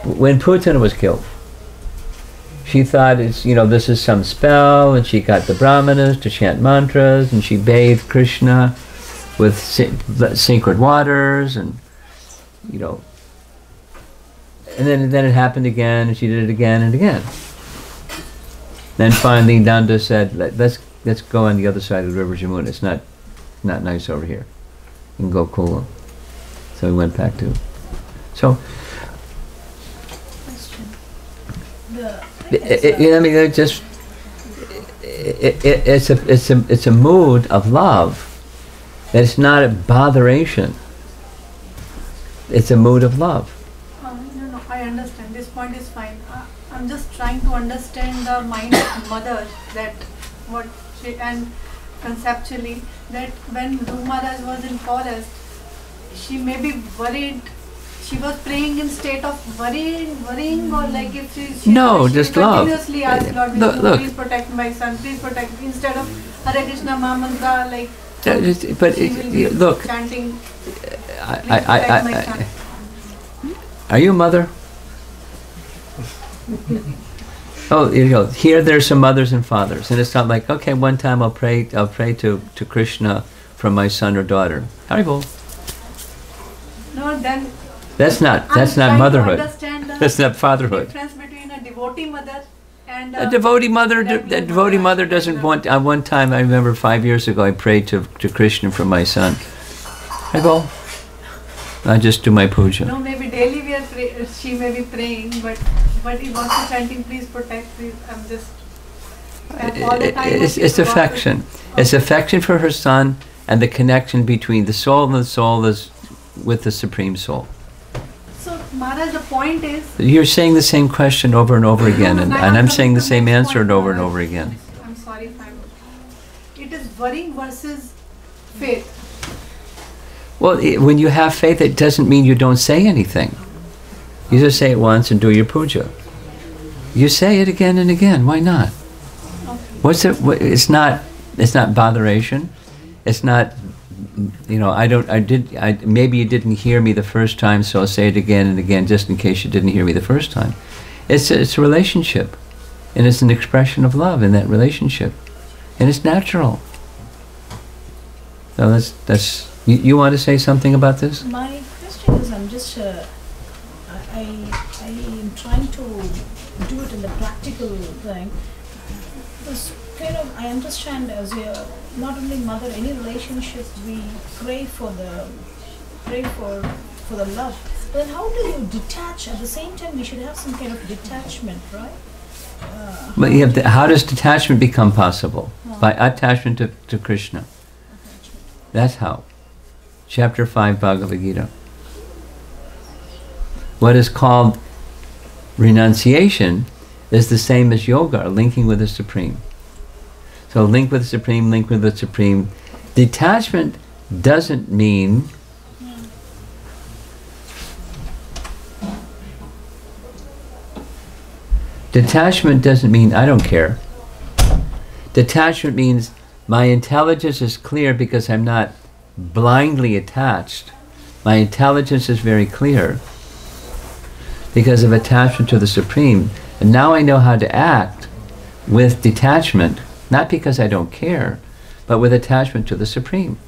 when Putana was killed, she thought this is some spell, and she got the brahmanas to chant mantras, and she bathed Krishna with sacred waters, and and then it happened again, and she did it again and again. Then finally Nanda said, let's go on the other side of the river Jamuna. It's not nice over here in Gokula. So we went back to. So. Question. It's a mood of love. It's not a botheration. It's a mood of love. No, I understand. This point is fine. I'm just trying to understand the mind of mother, that what she, and conceptually, that when Dhruva Maharaj was in forest, she may be worried. She was praying in state of worrying, or like if she no, just love. Continuously asked Lord Vishnu, please protect my son, please protect, instead of Hare Krishna Mahamantra, like but she will be look, chanting, are you a mother? Oh, here there's some mothers and fathers, and it's not like, okay, one time I'll pray to Krishna for my son or daughter. Haribol. No, then that's not motherhood. That's not fatherhood. Difference between a devotee mother and a devotee mother. A devotee mother doesn't want. One time, I remember 5 years ago, I prayed to Krishna for my son. Haribol. I just do my puja. No, maybe daily she may be praying, but he wants to chanting, please protect, please. I'm just. All the time it's affection. Okay. It's affection for her son, and the connection between the soul and the soul is with the Supreme Soul. So, Maharaj, the point is. You're saying the same question over and over again, and I'm saying the same answer over and over again. I'm sorry if I'm. It is worrying versus faith. Well, when you have faith, it doesn't mean you don't say anything. You just say it once and do your puja. You say it again and again. Why not? Okay. It's not botheration. It's not. Maybe you didn't hear me the first time, so I'll say it again and again, just in case you didn't hear me the first time. It's a relationship, and it's an expression of love in that relationship, and it's natural. So that's. You want to say something about this? My question is, I'm just, I am trying to do it in the practical thing. This kind of, I understand as a, not only mother, any relationship we pray for the love. But then how do you detach? At the same time, we should have some kind of detachment, right? But how does detachment become possible? By attachment to Krishna. That's how. Chapter 5 Bhagavad Gita. What is called renunciation is the same as yoga, linking with the Supreme. So link with the Supreme, link with the Supreme. Detachment doesn't mean I don't care. Detachment means my intelligence is clear because I'm not blindly attached. My intelligence is very clear because of attachment to the Supreme. And now I know how to act with detachment, not because I don't care, but with attachment to the Supreme.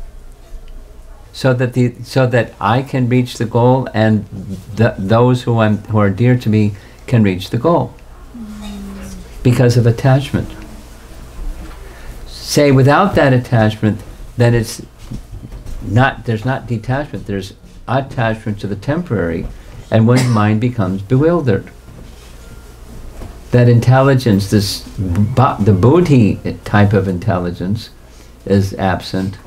So that I can reach the goal, and those who are dear to me can reach the goal because of attachment. Say without that attachment, then it's not. There's not detachment. There's attachment to the temporary, and one's mind becomes bewildered. That intelligence, the buddhi type of intelligence, is absent.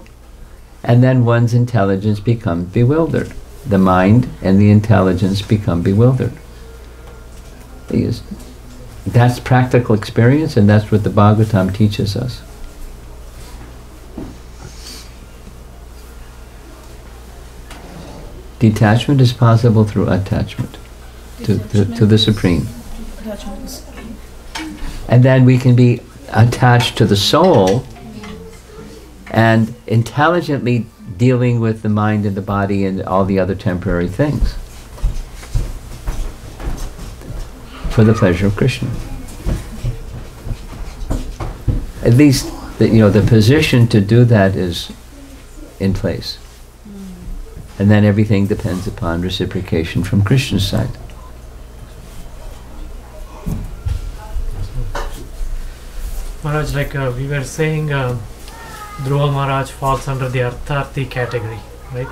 And then one's intelligence becomes bewildered. The mind and the intelligence become bewildered. That's practical experience, and that's what the Bhagavatam teaches us. Detachment is possible through attachment to the Supreme. And then we can be attached to the soul and intelligently dealing with the mind and the body and all the other temporary things for the pleasure of Krishna. At least, the position to do that is in place. And then everything depends upon reciprocation from Krishna's side. Maharaj, like we were saying, Dhruva Maharaj falls under the Artharthi category, right?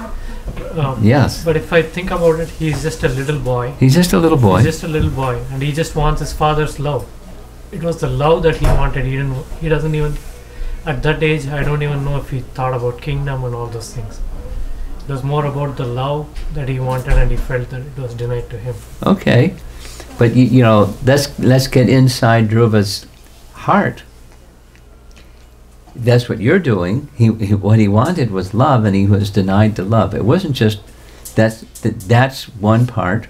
Yes. But if I think about it, he's just a little boy. He's just a little boy. He's just a little boy, and he just wants his father's love. It was the love that he wanted. He doesn't even, at that age, I don't even know if he thought about kingdom and all those things. It was more about the love that he wanted, and he felt that it was denied to him. Okay, but let's get inside Dhruva's heart. That's what you're doing. What he wanted was love, and he was denied the love. It wasn't just that's one part,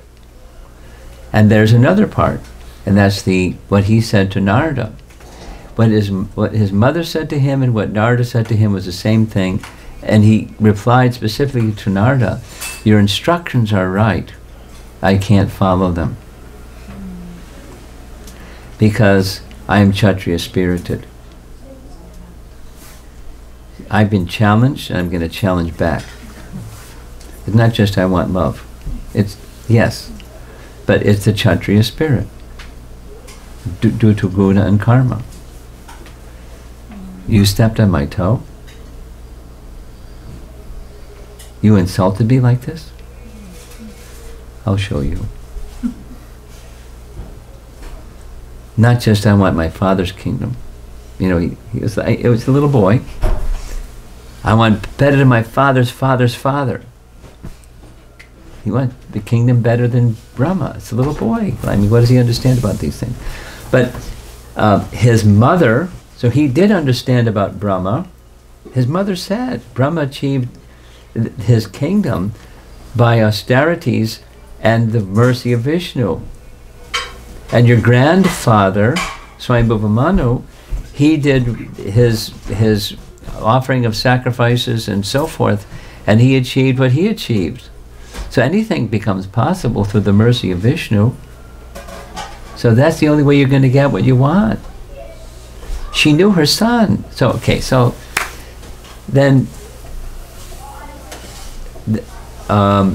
and there's another part, and that's what he said to Narada. What his mother said to him and what Narada said to him was the same thing, and he replied specifically to Narada, "Your instructions are right. I can't follow them because I am Kshatriya spirited. I've been challenged, and I'm going to challenge back. It's not just I want love. It's, yes, but it's the Kshatriya spirit due to guna and karma. You stepped on my toe. You insulted me like this? I'll show you. Not just I want my father's kingdom. It was a little boy. I want better than my father's father's father. He wants the kingdom better than Brahma. It's a little boy. I mean, what does he understand about these things? But his mother, so he did understand about Brahma. His mother said Brahma achieved his kingdom by austerities and the mercy of Vishnu. And your grandfather, Swayambhuva Manu, he did his offering of sacrifices and so forth, and he achieved what he achieved. So anything becomes possible through the mercy of Vishnu. So that's the only way you're going to get what you want. She knew her son. So then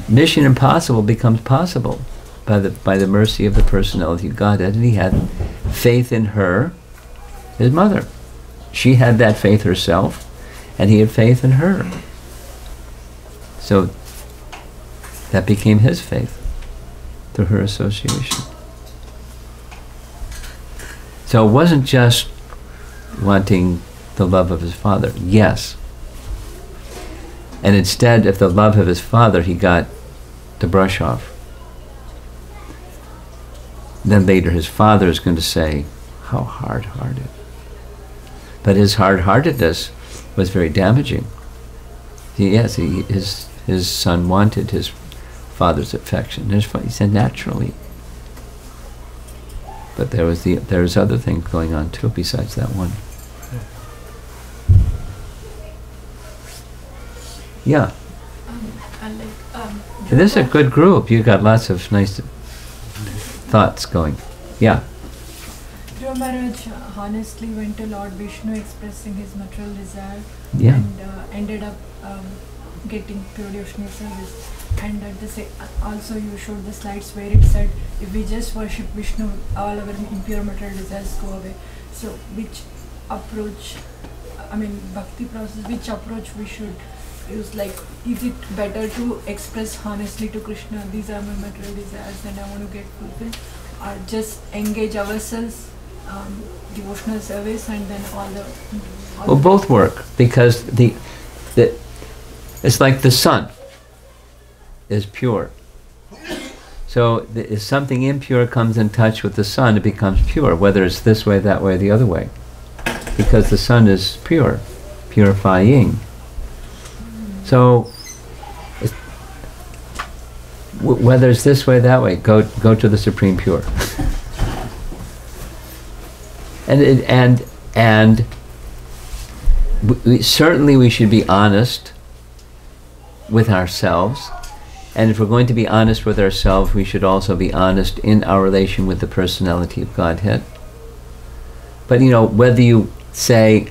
Mission Impossible becomes possible by the mercy of the personality of God. And he had faith in her, his mother. She had that faith herself, and he had faith in her. So that became his faith through her association. So it wasn't just wanting the love of his father. Yes. And instead of the love of his father, he got the brush off. Then later his father is going to say, how hard-hearted. But his hard-heartedness was very damaging. His son wanted his father's affection. He said naturally. But there was other things going on too besides that one. Yeah. And like, This is a good group. You got lots of nice thoughts going. Yeah. Dhruva Maharaj honestly went to Lord Vishnu expressing his material desire Yeah. and ended up getting pure devotional service. And at the also you showed the slides where it said if we just worship Vishnu, all our impure material desires go away. So which approach, I mean bhakti process, which approach we should use? Like, is it better to express honestly to Krishna, these are my material desires and I want to get fulfilled, or just engage ourselves devotional service and then all Well, both work, because it's like the sun is pure. So if something impure comes in touch with the sun, it becomes pure, whether it's this way, that way, the other way. Because the sun is pure, purifying. So whether it's this way, that way, go to the supreme pure. And certainly we should be honest with ourselves. And if we're going to be honest with ourselves, we should also be honest in our relation with the personality of Godhead. But you know, whether you say,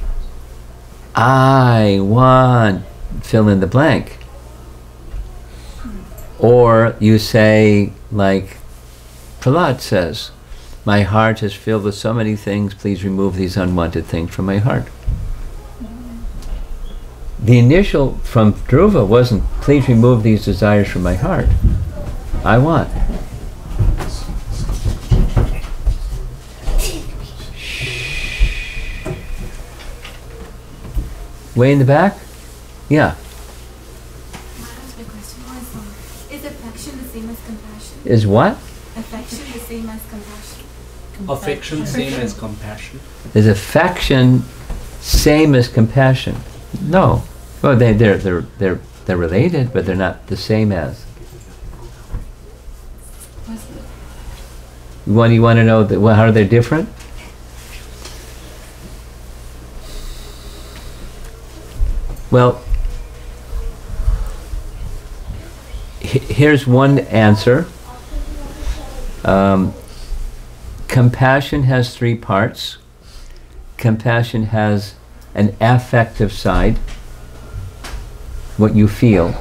I want, fill in the blank, or you say, like Prahlad says, my heart is filled with so many things, please remove these unwanted things from my heart. The initial from Dhruva wasn't, please remove these desires from my heart. I want. Way in the back? Yeah. My question was, is affection the same as compassion? Is what? Affection the same as compassion? Affection same as compassion. Is affection same as compassion? No. Well, they're related, but they're not the same as. You want to know how are they different? Well, here's one answer. Compassion has three parts. Compassion has an affective side, what you feel.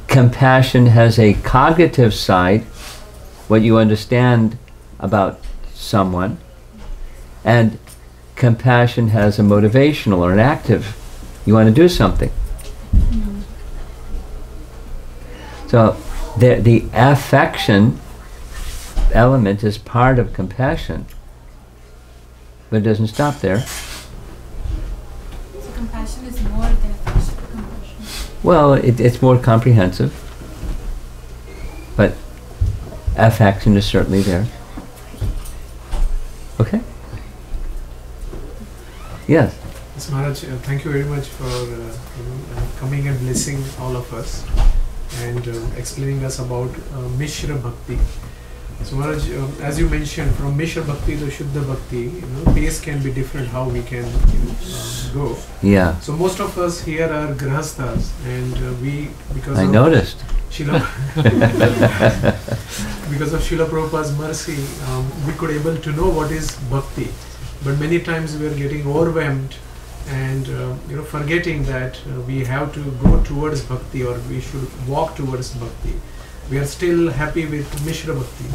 Compassion has a cognitive side, what you understand about someone. And compassion has a motivational or an active, you want to do something. So the affection element is part of compassion, but it doesn't stop there. So compassion is more than affection. Well, it's more comprehensive, but affection is certainly there. Okay? Yes? Yes, Maharaj, thank you very much for coming and blessing all of us and explaining us about Mishra Bhakti. So Maharaj, as you mentioned, from Mishra Bhakti to Shuddha Bhakti, pace can be different how we can go. Yeah. So most of us here are Grahasthas, and because I of noticed. Because of Srila Prabhupada's mercy, we could able to know what is Bhakti. But many times we are getting overwhelmed and forgetting that we have to go towards Bhakti, or we should walk towards Bhakti. We are still happy with Mishra Bhakti.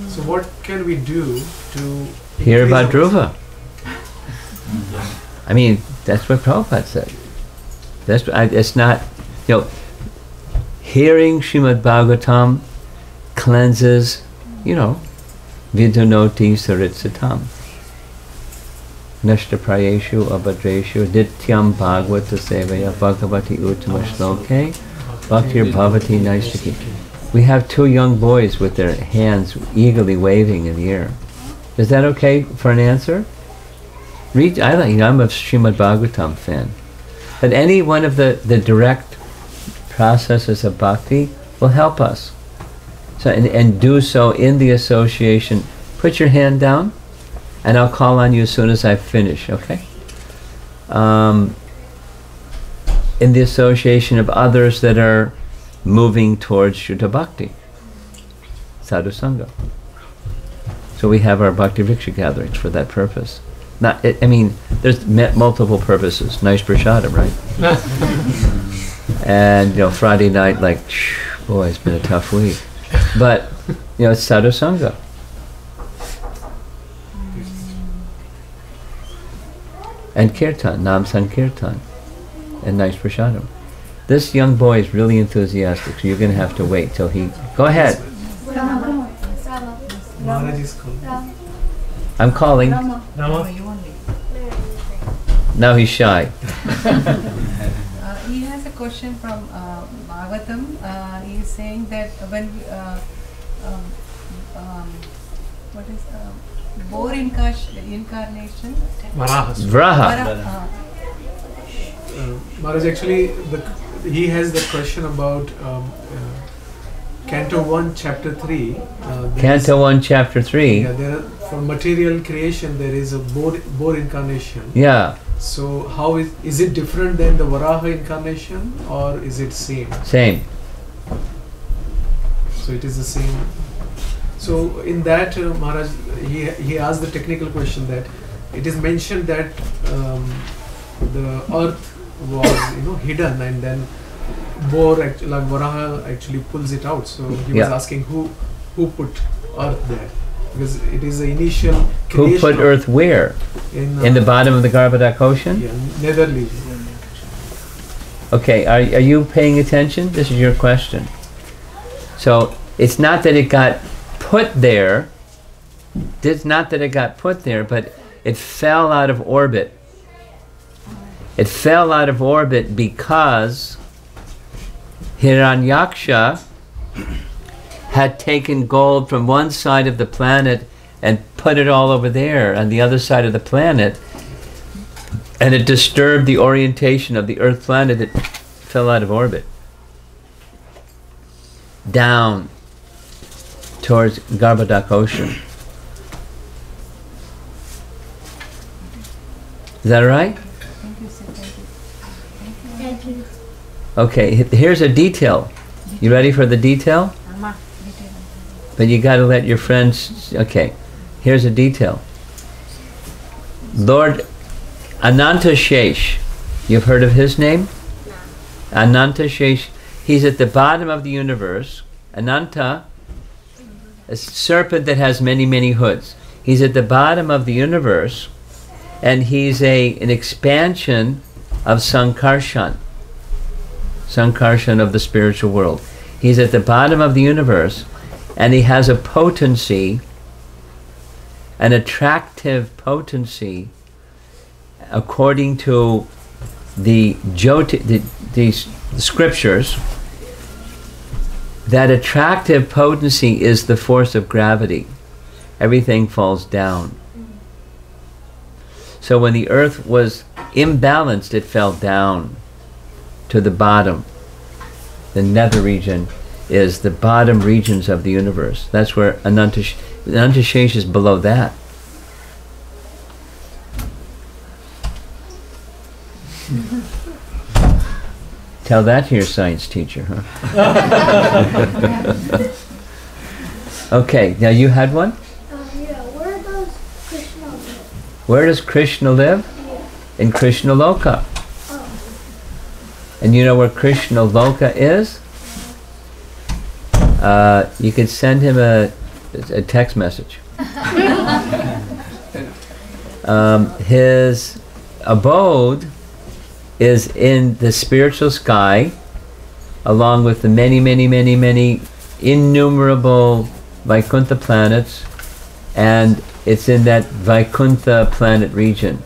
So what can we do to hear about Dhruva? I mean, that's what Prabhupada said. It's not, hearing Srimad Bhagavatam cleanses, vidunoti saritsatam. Nashta prayeshu abhadreshu dityam bhagavata sevaya bhagavati uttama shloke bhaktir bhavati naistaki. We have two young boys with their hands eagerly waving in the air. Is that okay for an answer? I'm a Srimad Bhagavatam fan. But any one of the direct processes of bhakti will help us. So and do so in the association. Put your hand down, and I'll call on you as soon as I finish, okay? in the association of others that are moving towards Shuddha Bhakti, Sadhu Sangha. So we have our Bhakti Vriksha gatherings for that purpose. I mean, there's multiple purposes. Nice prasadam, right? And, Friday night, like, boy, it's been a tough week. But, it's Sadhu Sangha. And Kirtan, Nam Sankirtan. And nice prasadam. This young boy is really enthusiastic, so you're going to have to wait till he... Go ahead. Maharaj is calling. I'm calling. Now he's shy. He has a question from Bhagavatam. He is saying that when what is boar incarnation? Vraha. Maharaj, actually, he has the question about Canto 1, Chapter 3. Canto 1, Chapter 3. Yeah, for material creation, there is a boar incarnation. Yeah. So, how is it different than the Varaha incarnation, or is it same? Same. So, it is the same. So, in that, Maharaj, he asked the technical question that it is mentioned that the earth was, hidden, and then boar, like Varaha, actually pulls it out. So he was asking who put earth there, because it is the initial creation. Who put earth where? In the bottom of the Garbhodak ocean? Yeah, netherly. Okay, are you paying attention? This is your question. So it's not that it got put there. It's not that it got put there, but it fell out of orbit. It fell out of orbit because Hiranyaksha had taken gold from one side of the planet and put it all over there on the other side of the planet, and it disturbed the orientation of the Earth planet. It fell out of orbit down towards Garbhodak ocean. Is that right? Okay, here's a detail. You ready for the detail? But you got to let your friends... Okay, here's a detail. Lord Ananta Shesh, you've heard of his name? Ananta Shesh, he's at the bottom of the universe. Ananta, a serpent that has many, many hoods. He's at the bottom of the universe, and he's an expansion of Sankarshan. Sankarshan of the spiritual world. He's at the bottom of the universe, and he has a potency, an attractive potency, according to the scriptures. That attractive potency is the force of gravity. Everything falls down. So when the earth was imbalanced, it fell down to the bottom. The nether region is the bottom regions of the universe. That's where Anantashesh is below that. Tell that to your science teacher, huh? Okay, now you had one? Yeah, where does Krishna live? Where does Krishna live? Yeah. In Krishna Loka. And you know where Krishna Loka is? You could send him a text message. His abode is in the spiritual sky, along with the many, many, many, many innumerable Vaikuntha planets, and it's in that Vaikuntha planet region.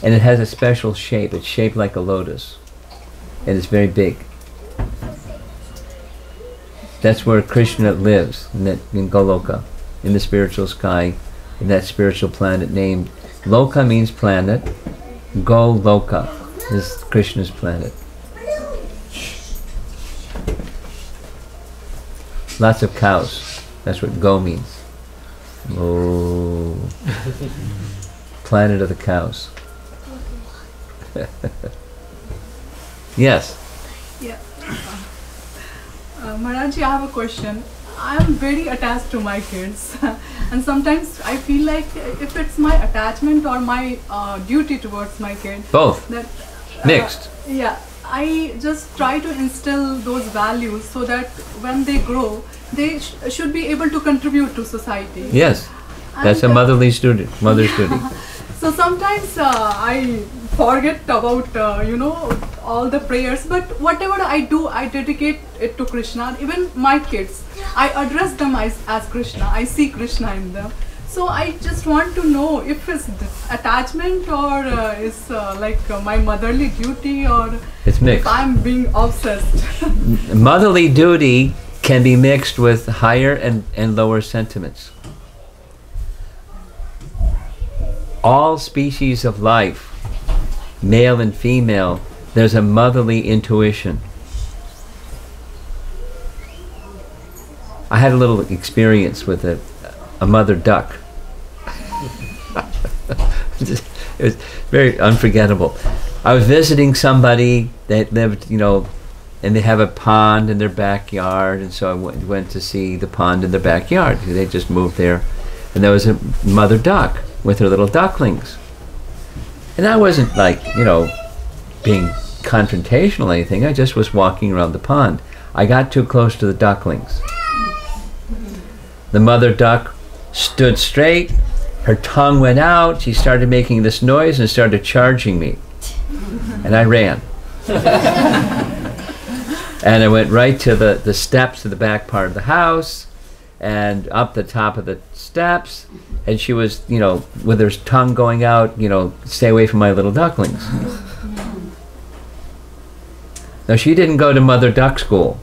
And it has a special shape. It's shaped like a lotus. And it's very big. That's where Krishna lives, in Goloka, in the spiritual sky, in that spiritual planet named... Loka means planet. Goloka is Krishna's planet. Lots of cows. That's what Go means. Oh. Planet of the cows. Yes. Yeah. Maharaji, I have a question. I am very attached to my kids, and sometimes I feel like if it's my attachment or my duty towards my kid, Both. that Mixed. yeah, I just try to instill those values so that when they grow, they should be able to contribute to society. Yes. That's a And, mother's duty. So sometimes I forget about all the prayers, but whatever I do, I dedicate it to Krishna. Even my kids, I address them as Krishna. I see Krishna in them. So I just want to know if it's attachment or is my motherly duty, or It's mixed. if I'm being obsessed. Motherly duty can be mixed with higher and lower sentiments. All species of life, male and female, there's a motherly intuition. I had a little experience with a mother duck. It was very unforgettable. I was visiting somebody that lived, and they have a pond in their backyard, and so I went to see the pond in their backyard. They just moved there, and there was a mother duck with her little ducklings. And I wasn't being confrontational or anything. I just was walking around the pond. I got too close to the ducklings. The mother duck stood straight, her tongue went out, she started making this noise and started charging me. And I ran. And I went right to the steps of the back part of the house and up the top of the steps, and she was, with her tongue going out, stay away from my little ducklings. Now, she didn't go to mother duck school,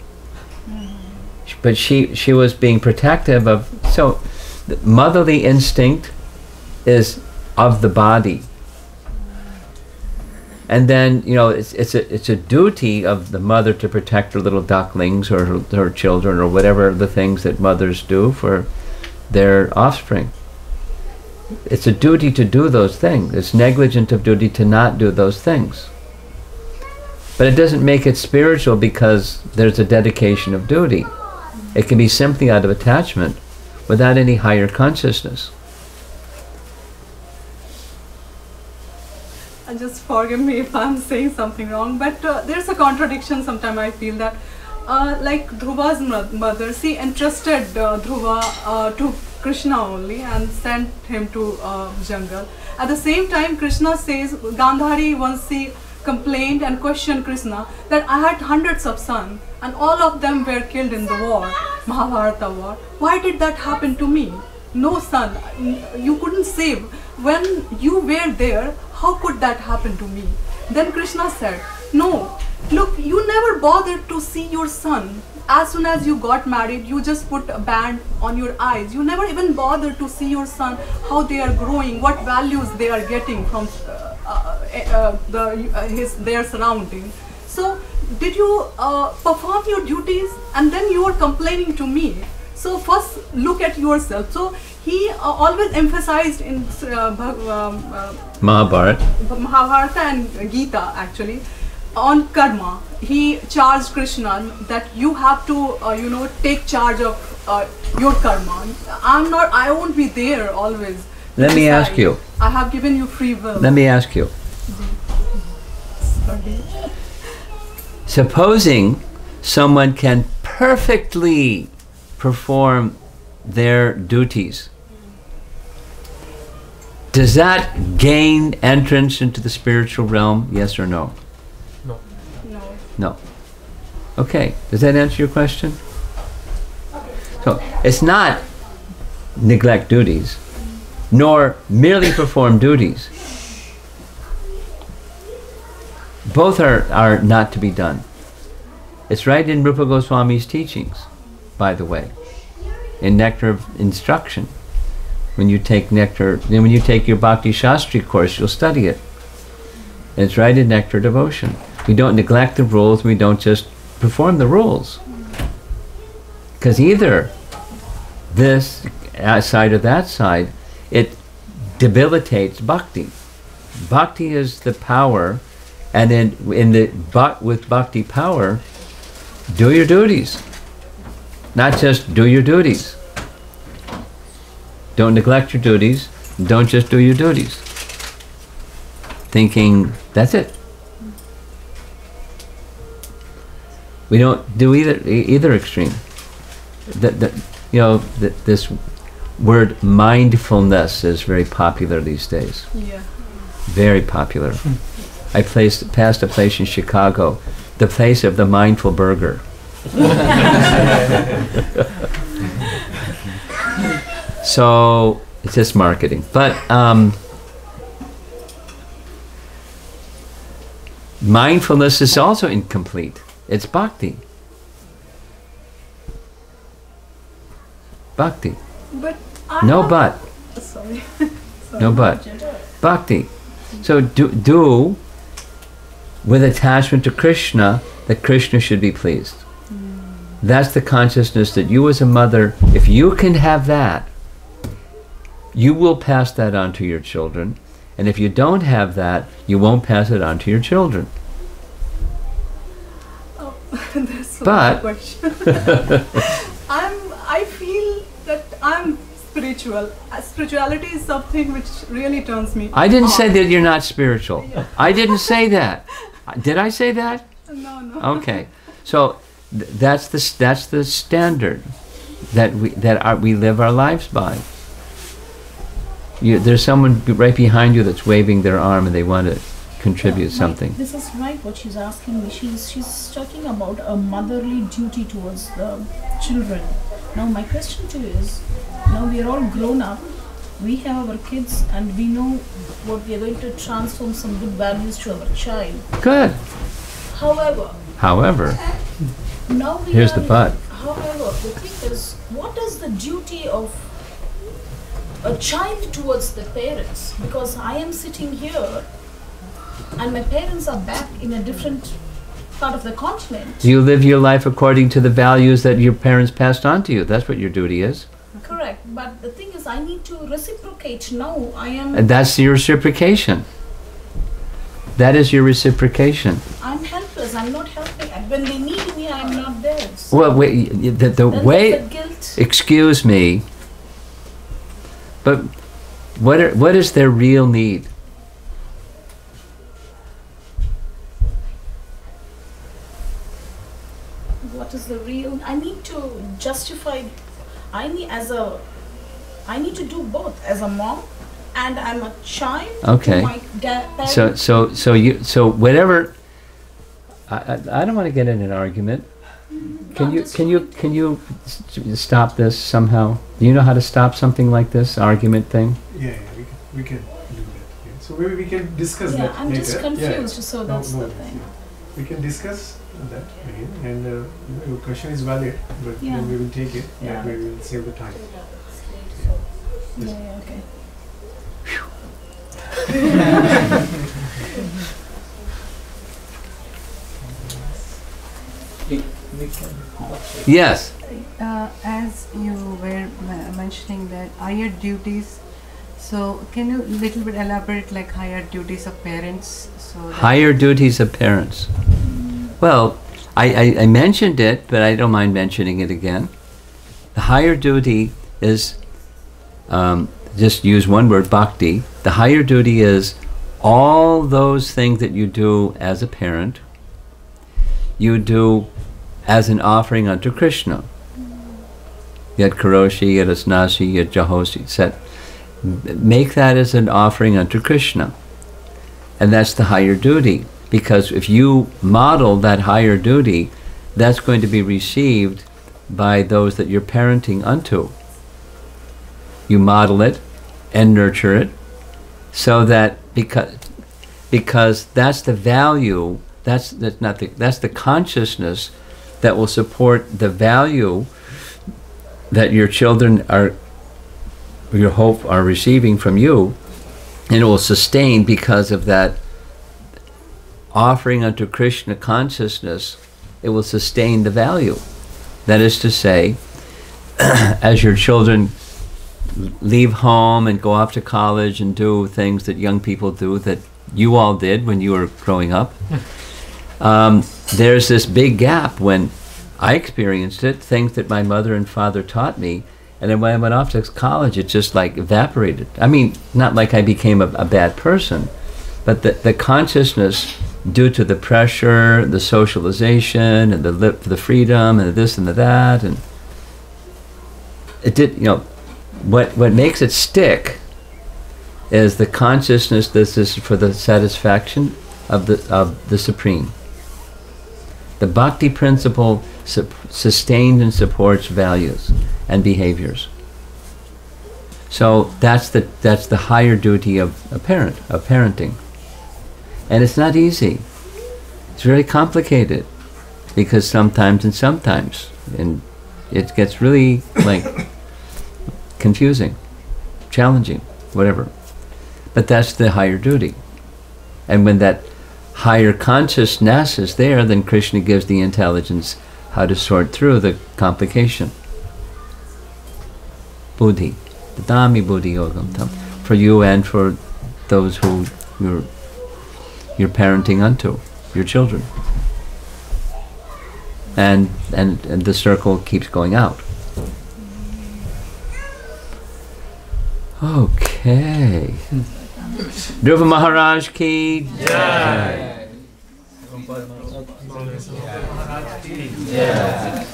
but she was being protective of, so the motherly instinct is of the body. And then, it's a duty of the mother to protect her little ducklings or her children or whatever the things that mothers do for their offspring. It's a duty to do those things. It's negligent of duty to not do those things. But it doesn't make it spiritual because there's a dedication of duty. It can be simply out of attachment without any higher consciousness. Just forgive me if I'm saying something wrong, but there's a contradiction sometimes. I feel that like Dhruva's mother, she entrusted Dhruva to Krishna only and sent him to jungle. At the same time, Krishna says, Gandhari once she complained and questioned Krishna that I had hundreds of sons and all of them were killed in the war, Mahabharata war. Why did that happen to me? No son, you couldn't save. When you were there, how could that happen to me? Then Krishna said, no, look, you never bothered to see your son. As soon as you got married, you just put a band on your eyes. You never even bothered to see your son, how they are growing, what values they are getting from their surroundings. So, did you perform your duties and then you are complaining to me? So first look at yourself. So he always emphasized in Mahabharata and Gita actually on karma. He charged Krishna that you have to take charge of your karma. I won't be there always. Let me ask you. I have given you free will. Let me ask you. Supposing someone can perfectly perform their duties, does that gain entrance into the spiritual realm? Yes or no? No. No. Okay. Does that answer your question? So it's not neglect duties, nor merely perform duties. Both are not to be done. It's right in Rupa Goswami's teachings, by the way, in Nectar of Instruction. When you take when you take your Bhakti Shastri course, you'll study it. And it's right in Nectar Devotion. We don't neglect the rules, we don't just perform the rules. Because either this side or that side, it debilitates bhakti. Bhakti is the power And with bhakti power, do your duties. Not just do your duties. Don't neglect your duties. Don't just do your duties. Thinking, that's it. We don't do either extreme. This word mindfulness is very popular these days. Yeah. Very popular. I passed a place in Chicago, the place of the mindful burger. So it's just marketing. But mindfulness is also incomplete. It's bhakti. Bhakti. But no but. Sorry. No but. Bhakti. So do with attachment to Krishna, that Krishna should be pleased. That's the consciousness that you as a mother, if you can have that, you will pass that on to your children. And if you don't have that, you won't pass it on to your children. Oh, that's But a question. I feel that I'm spiritual. Spirituality is something which really turns me I didn't say on. that you're not spiritual. Yeah. I didn't say that. Did I say that? No. Okay. So that's the standard that we live our lives by. There's someone right behind you that's waving their arm and they want to contribute something. This is right what she's asking me. She's talking about a motherly duty towards the children. Now my question to you is, now we are all grown up, we have our kids and we know what we are going to transform some good values to our child. Good. However, now here's the but. However, the thing is, what is the duty of a child towards the parents? Because I am sitting here and my parents are back in a different part of the continent. You live your life according to the values that your parents passed on to you. That's what your duty is. Correct. But the thing is, I need to reciprocate. Now I am... And that's your reciprocation. That is your reciprocation. I'm helpless. I'm not helping. And when they need me, I'm not there. So Well, wait, the way... there's the guilt. Excuse me. But what is their real need? What is the real... I need to justify... I need to do both as a mom and I'm a child Okay. to my parents. So whatever... I don't want to get in an argument. Can you stop this somehow? Do you know how to stop something like this argument thing? Yeah, we can do that. Yeah. So maybe we can discuss Yeah, that I'm later. just confused, so that's the worries, thing. yeah. We can discuss that again, and your question is valid, but Yeah. then we will take it. Yeah. That way we will save the time. Yeah, okay. Yes. As you were mentioning that higher duties, so can you little bit elaborate like higher duties of parents? So Higher duties of parents. Well, I mentioned it, but I don't mind mentioning it again. The higher duty is, just use one word, bhakti. The higher duty is all those things that you do as a parent, you do as an offering unto Krishna. Yat karoshi, yat asnasi, yat jahosi, etc. Make that as an offering unto Krishna. And that's the higher duty. Because if you model that higher duty, that's going to be received by those that you're parenting unto. You model it and nurture it so that because that's the value, that's the consciousness that will support the value that your children you hope are receiving from you, and it will sustain because of that offering unto Krishna consciousness. It will sustain the value. That is to say, as your children leave home and go off to college and do things that young people do that you all did when you were growing up. There's this big gap when I experienced it, things that my mother and father taught me, and then when I went off to college, it just like evaporated. I mean, not like I became a bad person, but the consciousness, due to the pressure, the socialization, and the freedom, and the this and the that, and it did, you know, what makes it stick is the consciousness that this is for the satisfaction of the Supreme. The bhakti principle sustains and supports values and behaviors. So that's the higher duty of a parent, of parenting. And it's not easy. It's very complicated, because sometimes, and it gets really like confusing, challenging, whatever. But that's the higher duty. And when that higher consciousness is there, then Krishna gives the intelligence how to sort through the complication. Buddhi. Dadami buddhi yogam tam. For you and for those who you're parenting unto, your children. And the circle keeps going out. Okay. Dhruva Maharaj ki jai. Jai.